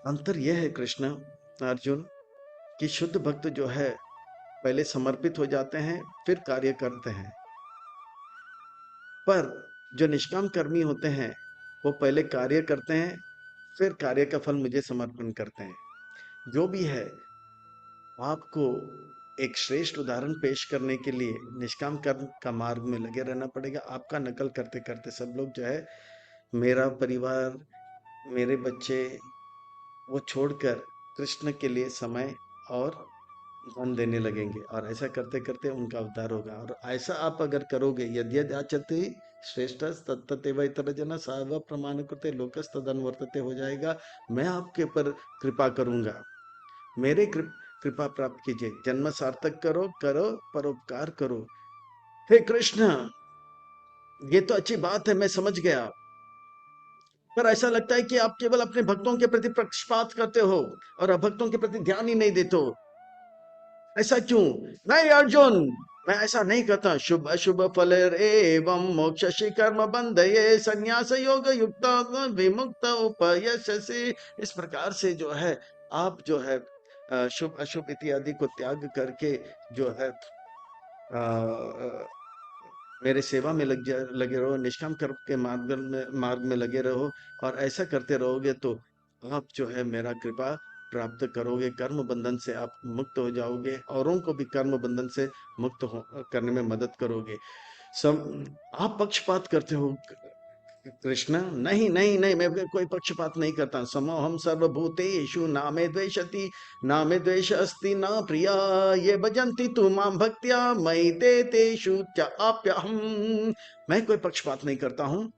अंतर यह है कृष्ण अर्जुन कि शुद्ध भक्त जो है पहले समर्पित हो जाते हैं फिर कार्य करते हैं, पर जो निष्काम कर्मी होते हैं वो पहले कार्य करते हैं फिर कार्य का फल मुझे समर्पण करते हैं। जो भी है, आपको एक श्रेष्ठ उदाहरण पेश करने के लिए निष्काम कर्म का मार्ग में लगे रहना पड़ेगा। आपका नकल करते करते सब लोग जो है, मेरा परिवार, मेरे बच्चे, वो छोड़कर कृष्ण के लिए समय और धन देने लगेंगे, और ऐसा करते करते उनका उद्धार होगा। और ऐसा आप अगर करोगे, यद्यद आचरति श्रेष्ठ तत्तदेव इतर जन सर्व प्रमाण कृते लोकस्तदनुवर्तते हो जाएगा। मैं आपके ऊपर कृपा करूंगा, मेरे कृपा प्राप्त कीजिए, जन्म सार्थक करो करो, परोपकार करो। हे कृष्ण, ये तो अच्छी बात है, मैं समझ गया, पर ऐसा लगता है कि आप केवल अपने भक्तों के प्रति पक्षपात करते हो और अभक्तों के प्रति ध्यान ही नहीं देते हो। ऐसा क्यों? नहीं अर्जुन, मैं ऐसा नहीं करता। शुभ अशुभ फल एवं मोक्ष कर्म बंध ये संन्यास योग युक्त विमुक्त उपयससि। इस प्रकार से जो है आप जो है शुभ अशुभ इत्यादि को त्याग करके जो है मेरे सेवा में लगे रहो, निष्काम कर्म के मार्ग में लगे रहो, और ऐसा करते रहोगे तो आप जो है मेरा कृपा प्राप्त करोगे, कर्म बंधन से आप मुक्त हो जाओगे, औरों को भी कर्म बंधन से मुक्त करने में मदद करोगे। सम आप पक्षपात करते हो कृष्ण। नहीं नहीं नहीं, मैं कोई पक्षपात नहीं करता। समोहम सर्वभूतेषु नामे द्वेषति, नामे द्वेष अस्ति न प्रिया, ये भजन्ति तु माम भक्त्या मयि ते तेषु च आप्यहम। मैं कोई पक्षपात नहीं करता हूँ।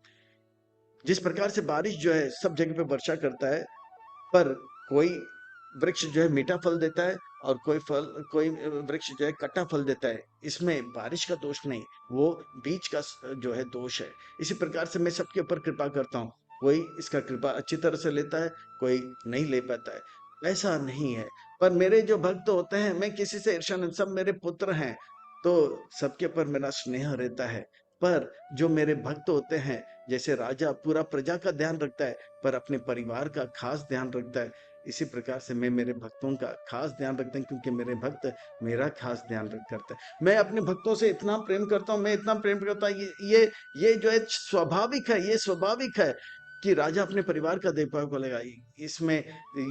जिस प्रकार से बारिश जो है सब जगह पे वर्षा करता है, पर कोई वृक्ष जो है मीठा फल देता है और कोई वृक्ष जो है खट्टा फल देता है, इसमें बारिश का दोष नहीं, वो बीज का जो है दोष है। इसी प्रकार से मैं सबके ऊपर कृपा करता हूँ, कोई इसका कृपा अच्छी तरह से लेता है, कोई नहीं ले पाता है, ऐसा नहीं है। पर मेरे जो भक्त होते हैं, मैं किसी से ईर्ष्या नहीं, सब मेरे पुत्र हैं, तो सबके ऊपर मेरा स्नेह रहता है। पर जो मेरे भक्त होते हैं, जैसे राजा पूरा प्रजा का ध्यान रखता है, पर अपने परिवार का खास ध्यान रखता है, इसी प्रकार से मैं मेरे भक्तों का खास ध्यान रखता हूँ, क्योंकि मेरे भक्त मेरा खास ध्यान करते हैं। मैं अपने भक्तों से इतना प्रेम करता हूँ, मैं इतना प्रेम करता हूँ, ये जो है स्वाभाविक है, ये स्वाभाविक है कि राजा अपने परिवार का देखभाल करेगा। इसमें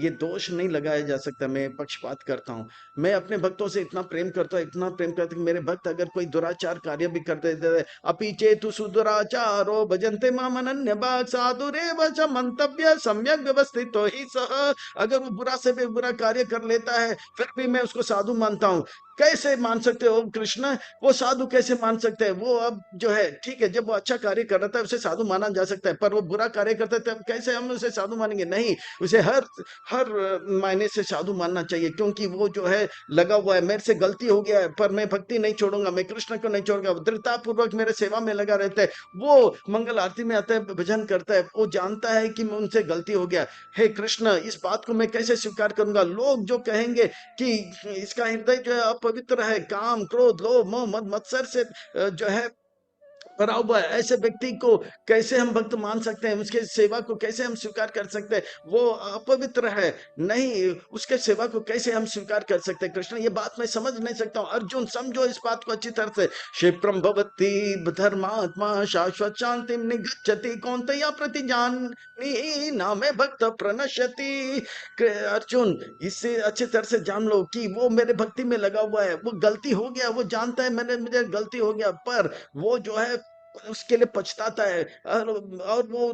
ये दोष नहीं लगाया जा सकता, मैं पक्षपात करता हूँ। मैं अपने भक्तों से इतना प्रेम करता हूँ, इतना प्रेम करता हूँ कि मेरे भक्त अगर कोई दुराचार कार्य भी करते थे, अपि चेतु सुदुराचारो भजन्ते माम अनन्य भाग साधुरेव च मंतव्य सम्यक व्यवस्थितो ही सह। अगर वो बुरा से भी बुरा कार्य कर लेता है, फिर भी मैं उसको साधु मानता हूँ। कैसे मान सकते हो कृष्ण? वो साधु कैसे मान सकते हैं? वो अब जो है ठीक है, जब वो अच्छा कार्य कर रहा था उसे साधु माना जा सकता है, पर वो बुरा कार्य करता है तब कैसे हम उसे साधु मानेंगे? नहीं, उसे हर हर मायने से साधु मानना चाहिए, क्योंकि वो जो है लगा हुआ है, मेरे से गलती हो गया है पर मैं भक्ति नहीं छोड़ूंगा, मैं कृष्ण को नहीं छोड़ूंगा, दृढ़ता पूर्वक मेरे सेवा में लगा रहता है। वो मंगल आरती में आता है, भजन करता है, वो जानता है कि उनसे गलती हो गया। हे कृष्ण, इस बात को मैं कैसे स्वीकार करूंगा? लोग जो कहेंगे कि इसका हृदय जो है अपवित्र है, काम क्रोध लोभ मोह मद मत्सर से जो है भरा हुआ है, ऐसे व्यक्ति को कैसे हम भक्त मान सकते हैं? उसके सेवा को कैसे हम स्वीकार कर सकते हैं? वो अपवित्र है, नहीं, उसके सेवा को कैसे हम स्वीकार कर सकते हैं? कृष्ण, ये बात मैं समझ नहीं सकता हूँ। अर्जुन, समझो इस बात को अच्छी तरह से। क्षिप्रम भवति धर्मात्मा शाश्वत शांति निगच्छति कौन्तेय प्रतिजानी नामे भक्त प्रणश्यति। अर्जुन, इससे अच्छी तरह से जान लो कि वो मेरे भक्ति में लगा हुआ है, वो गलती हो गया, वो जानता है मुझे गलती हो गया, पर वो जो है उसके लिए पछताता है, और वो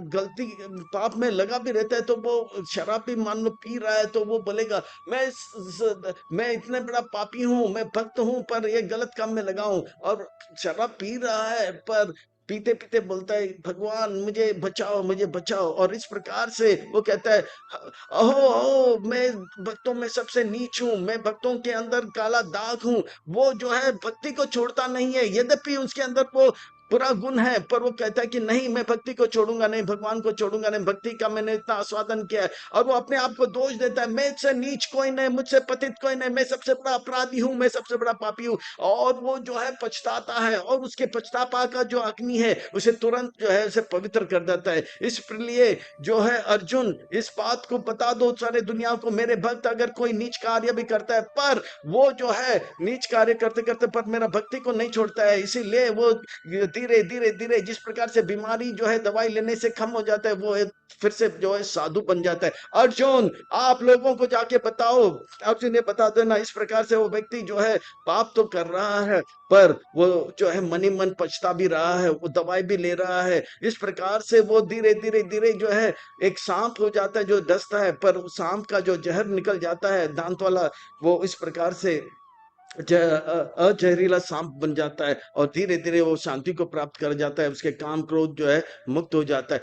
गलती पाप में लगा भी रहता है, तो वो शराब भी मान लो पी रहा है, तो वो बोलेगा मैं इतने बड़ा पापी हूँ, मैं भक्त हूँ, पर ये गलत काम में लगा हूँ, और शराब पी रहा है, पर पीते पीते बोलता है भगवान मुझे बचाओ, मुझे बचाओ, और इस प्रकार से वो कहता है अहो अहो, मैं भक्तों में सबसे नीच हूँ, मैं भक्तों के अंदर काला दाग हूँ। वो जो है भक्ति को छोड़ता नहीं है, यद्यपि उसके अंदर वो बुरा गुण है, पर वो कहता है कि नहीं, मैं भक्ति को छोड़ूंगा नहीं, भगवान को छोड़ूंगा नहीं, भक्ति का मैंने इतना आस्वादन किया है। और वो अपने आप को दोष देता है, मैं से नीच कोई नहीं, मुझसे पतित कोई नहीं, मैं सबसे बड़ा अपराधी हूँ, मैं सबसे बड़ा पापी हूँ। और वो जो है पछताता है, और उसके पछतापा का जो अग्नि है उसे तुरंत जो है उसे पवित्र कर देता है। इसलिए जो है अर्जुन, इस बात को बता दो सारे दुनिया को, मेरे भक्त अगर कोई नीच कार्य भी करता है, पर वो जो है नीच कार्य करते करते पर मेरा भक्ति को नहीं छोड़ता है, इसीलिए वो धीरे धीरे धीरे जिस प्रकार से बीमारी जो है दवाई लेने से कम हो जाता है, वो फिर से जो है साधु बन जाता है। अर्जुन, आप लोगों को जाके बताओ, अर्जुन ये बता देना, इस प्रकार से वो व्यक्ति जो है पाप तो कर रहा है, पर वो जो है मनी मन पछता भी रहा है, वो दवाई भी ले रहा है, इस प्रकार से वो धीरे धीरे धीरे जो है एक सांप हो जाता है जो डसता है, पर सांप का जो जहर निकल जाता है दांत वाला, वो इस प्रकार से अजहरीला सांप बन जाता है और धीरे धीरे वो शांति को प्राप्त कर जाता है, उसके काम क्रोध जो है मुक्त हो जाता है।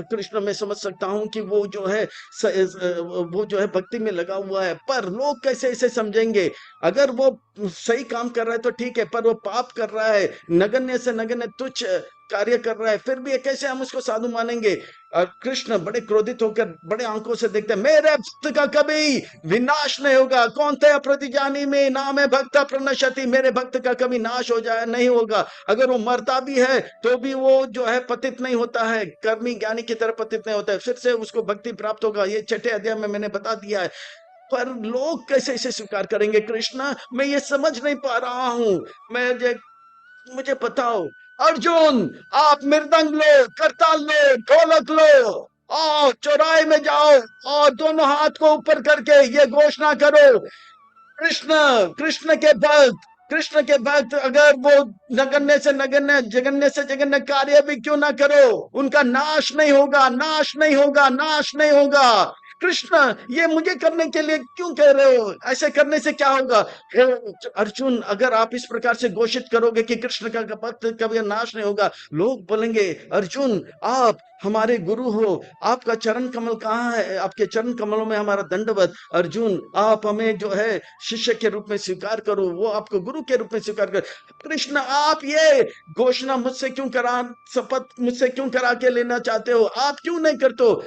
कृष्ण मैं समझ सकता हूँ कि वो जो है वो जो है भक्ति में लगा हुआ है, पर लोग कैसे इसे समझेंगे? अगर वो सही काम कर रहा है तो ठीक है, पर वो पाप कर रहा है, नगण्य से नगण्य तुच्छ कार्य कर रहा है, फिर भी ये कैसे हम उसको साधु मानेंगे? और कृष्ण बड़े क्रोधित होकर बड़े आंखों से देखते हैं, मेरे भक्त का कभी विनाश नहीं होगा। कौन थे प्रतिजानी में नाम है भक्त प्रणशति, मेरे भक्त का कभी नाश हो जाए नहीं होगा। अगर वो मरता भी है तो भी वो जो है पतित नहीं होता है, कर्मी ज्ञानी की तरह पतित नहीं होता है, फिर से उसको भक्ति प्राप्त होगा। ये छठे अध्याय में मैंने बता दिया है। पर लोग कैसे इसे स्वीकार करेंगे? कृष्ण मैं ये समझ नहीं पा रहा हूं। मैं मुझे बताओ। अर्जुन आप मृदंग लो, करताल लो, ढोलक लो, आओ चौराहे में जाओ और दोनों हाथ को ऊपर करके ये घोषणा करो, कृष्ण, कृष्ण के भक्त, कृष्ण के भक्त अगर वो नगण्य से नगण्य, जघन्य से जघन्य कार्य भी क्यों ना करो, उनका नाश नहीं होगा, नाश नहीं होगा, नाश नहीं होगा। कृष्ण ये मुझे करने के लिए क्यों कह रहे हो? ऐसे करने से क्या होगा? हे अर्जुन अगर आप इस प्रकार से घोषित करोगे कि कृष्ण का भक्त कभी नाश नहीं होगा, लोग बोलेंगे अर्जुन आप हमारे गुरु हो, आपका चरण कमल कहाँ है? आपके चरण कमलों में हमारा दंडवत। अर्जुन आप हमें जो है शिष्य के रूप में स्वीकार करो, वो आपको गुरु के रूप में स्वीकार कर। कृष्ण आप ये घोषणा मुझसे क्यों करा, शपथ मुझसे क्यों करा के लेना चाहते हो? आप क्यों नहीं करते हो?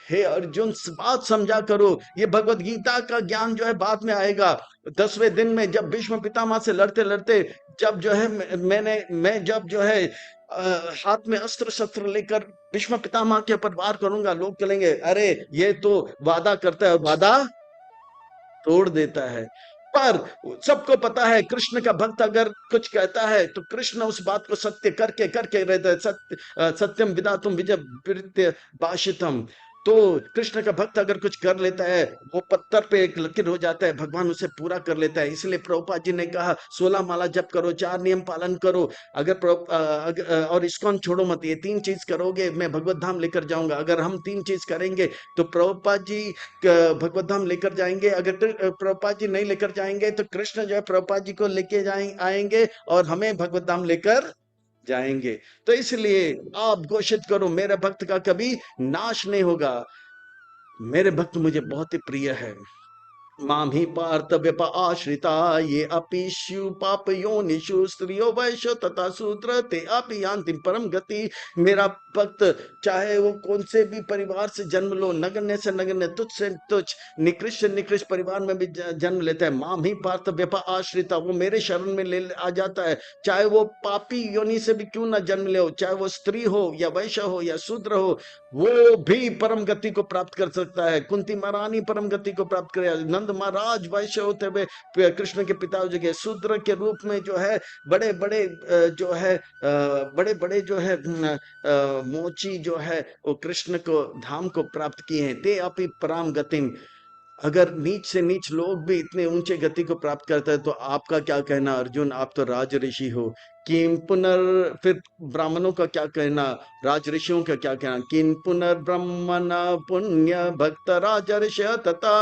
हे अर्जुन बात समझा करो, ये भगवत गीता का ज्ञान जो है बाद में आएगा। 10वें दिन में जब भीष्म पितामह से लड़ते लड़ते जब जो है मैं जब जो है हाथ में अस्त्र शस्त्र लेकर भीष्म पितामह के ऊपर वार करूंगा, लोग कहेंगे अरे ये तो वादा करता है, वादा तोड़ देता है। पर सबको पता है कृष्ण का भक्त अगर कुछ कहता है तो कृष्ण उस बात को सत्य करके करके रहता है। सत्यम विधातुम विजय प्रीत्य भाषितम। तो कृष्ण का भक्त अगर कुछ कर लेता है, वो पत्थर पे एक लकीर हो जाता है, भगवान उसे पूरा कर लेता है। इसलिए प्रभुपाद जी ने कहा 16 माला जप करो, 4 नियम पालन करो। और इस्कॉन छोड़ो मत, ये 3 चीज करोगे मैं भगवत धाम लेकर जाऊंगा। अगर हम 3 चीज करेंगे तो प्रभुपाद जी भगवत धाम लेकर जाएंगे। अगर प्रभुपाद जी नहीं लेकर जाएंगे तो कृष्ण जो है प्रभुपाद जी को लेके आएंगे और हमें भगवत धाम लेकर जाएंगे। तो इसलिए आप घोषित करो मेरे भक्त का कभी नाश नहीं होगा। मेरे भक्त मुझे बहुत ही प्रिय है। माम ही पार्थ व्यप आश्रिता ये अपीष्यु पाप योनिषु स्त्रियो वैश्य तथा शूद्र ते अपि यान्ति परम गति। मेरा भक्त चाहे वो कौन से भी परिवार से जन्म लो, नगण्य से नगण्य, तुच्छ से तुच्छ, निकृष्ट से निकृष्ट परिवार में भी जन्म लेता है, माम ही पार्थ व्यप आश्रिता, वो मेरे शरण में ले आ जाता है। चाहे वो पापी योनि से भी क्यों ना जन्म ले हो, चाहे वो स्त्री हो या वैश्य हो या शूद्र हो, वो भी परम गति को प्राप्त कर सकता है। कुंती महारानी परम गति को प्राप्त करे, नंद महाराज वैश्य होते हुए कृष्ण के पिता जी के शूद्र के रूप में जो है बड़े बड़े जो है बड़े बड़े जो है मोची जो है वो कृष्ण को धाम को प्राप्त किए हैं। ते अपि पराम गतिम। अगर नीच से नीच लोग भी इतने ऊंचे गति को प्राप्त करते हैं तो आपका क्या कहना अर्जुन? आप तो राज ऋषि हो। किम पुनर् फिर ब्राह्मणों का क्या कहना, राज ऋषियों का क्या कहना? किम पुनर्ब्रह्मण पुण्य भक्त राज ऋष तथा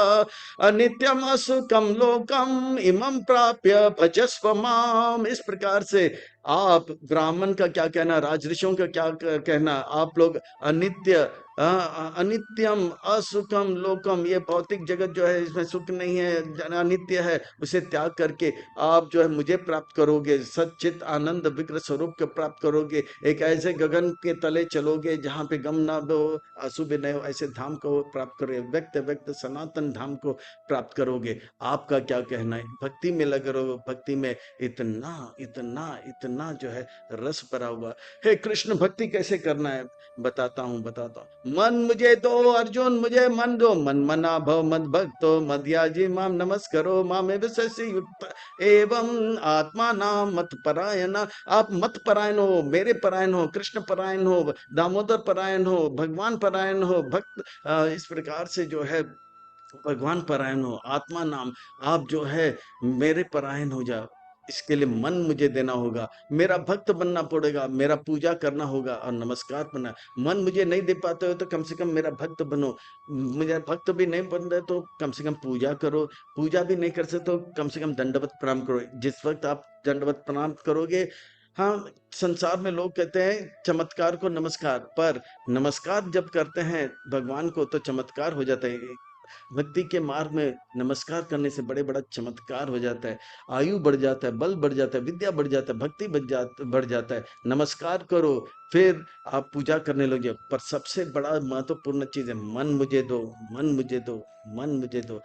अनित्यम असुकम लोकम इमं प्राप्य भजस्व माम। इस प्रकार से आप ब्राह्मण का क्या कहना, राज ऋषियों का क्या कहना? आप लोग अनित्य अनित्यम असुखम लोकम, ये भौतिक जगत जो है इसमें सुख नहीं है, अनित्य है, उसे त्याग करके आप जो है मुझे प्राप्त करोगे, सच्चित आनंद विग्रह स्वरूप को प्राप्त करोगे। एक ऐसे गगन के तले चलोगे जहां पे गम ना हो, आंसू भी नहीं हो, ऐसे धाम को प्राप्त करोगे, व्यक्त व्यक्त सनातन धाम को प्राप्त करोगे। आपका क्या कहना है? भक्ति में लगे रहो, भक्ति में इतना इतना इतना जो है रस भरा हुआ। हे कृष्ण भक्ति कैसे करना है बताता हूँ। मन मुझे दो अर्जुन, मुझे मन दो, मन मना भव मद भक्तो मध्याजी माम नमस्करो मामे विशेषी युक्त एवं आत्मा नाम मत परायण। आप मत परायण हो, मेरे परायण हो, कृष्ण परायण हो, दामोदर परायण हो, भगवान परायण हो, भक्त इस प्रकार से जो है भगवान परायण हो, आत्मा नाम आप जो है मेरे परायण हो जाओ। इसके लिए मन मुझे देना होगा, मेरा भक्त बनना पड़ेगा, मेरा पूजा करना होगा और नमस्कार करना। मन मुझे नहीं दे पाते हो तो कम से कम मेरा भक्त बनो। मुझे भक्त भी नहीं बन रहे तो कम से कम पूजा करो। पूजा भी नहीं कर सकते तो कम से कम दंडवत प्रणाम करो। जिस वक्त आप दंडवत प्रणाम करोगे, हाँ, संसार में लोग कहते हैं चमत्कार को नमस्कार, पर नमस्कार जब करते हैं भगवान को तो चमत्कार हो जाता है। भक्ति के मार्ग में नमस्कार करने से बड़े बड़ा चमत्कार हो जाता है। आयु बढ़ जाता है, बल बढ़ जाता है, विद्या बढ़ जाता है, भक्ति बढ़ जाता है। नमस्कार करो, फिर आप पूजा करने लगे। पर सबसे बड़ा महत्वपूर्ण चीज है, मन मुझे दो, मन मुझे दो, मन मुझे दो।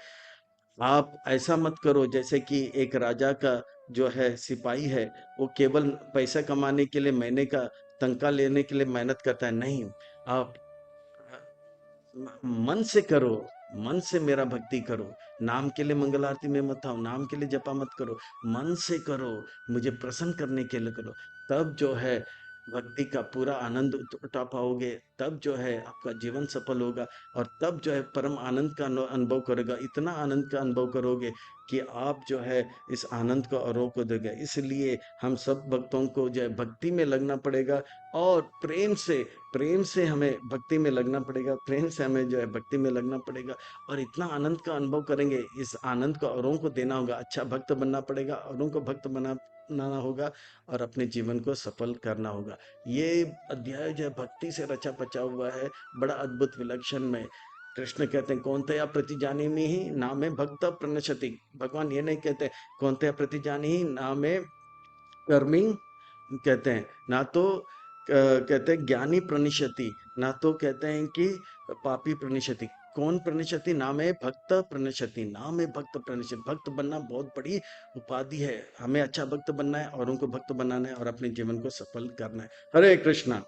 आप ऐसा मत करो जैसे कि एक राजा का जो है सिपाही है, वो केवल पैसा कमाने के लिए, महीने का तनख्वाह लेने के लिए मेहनत करता है। नहीं, आप मन से करो, मन से मेरा भक्ति करो। नाम के लिए मंगल आरती में मत आओ, नाम के लिए जपा मत करो, मन से करो, मुझे प्रसन्न करने के लिए करो। तब जो है भक्ति का पूरा आनंद उठा पाओगे, तब जो है आपका जीवन सफल होगा। और तब जो है परम आनंद का अनुभव करोगे, इतना आनंद का अनुभव करोगे कि आप जो है इस आनंद को औरों को दोगे। इसलिए हम सब भक्तों को जो है भक्ति में लगना पड़ेगा, और प्रेम से हमें भक्ति में लगना पड़ेगा, प्रेम से हमें जो है भक्ति में लगना पड़ेगा। और इतना आनंद का अनुभव करेंगे, इस आनंद को औरों को देना होगा। अच्छा भक्त बनना पड़ेगा, औरों को भक्त बनाना होगा, और अपने जीवन को सफल करना होगा। ये अध्याय जो है भक्ति से रचा पचा हुआ है, बड़ा अद्भुत विलक्षण में। कृष्ण कहते हैं कौन्तेय प्रतिजानीमि ही नामे भक्त प्रणश्यति। भगवान ये नहीं कहते कौन्तेय प्रतिजानी ही नामे कर्मी, कहते हैं ना तो कहते हैं ज्ञानी प्रणिशति, ना तो कहते हैं कि पापी प्रणिशति। कौन प्रणिशति? नाम है भक्त प्रणिशति, नाम है भक्त प्रणिशति। भक्त बनना बहुत बड़ी उपाधि है। हमें अच्छा भक्त बनना है, औरों को भक्त बनाना है, और अपने जीवन को सफल करना है। हरे कृष्णा।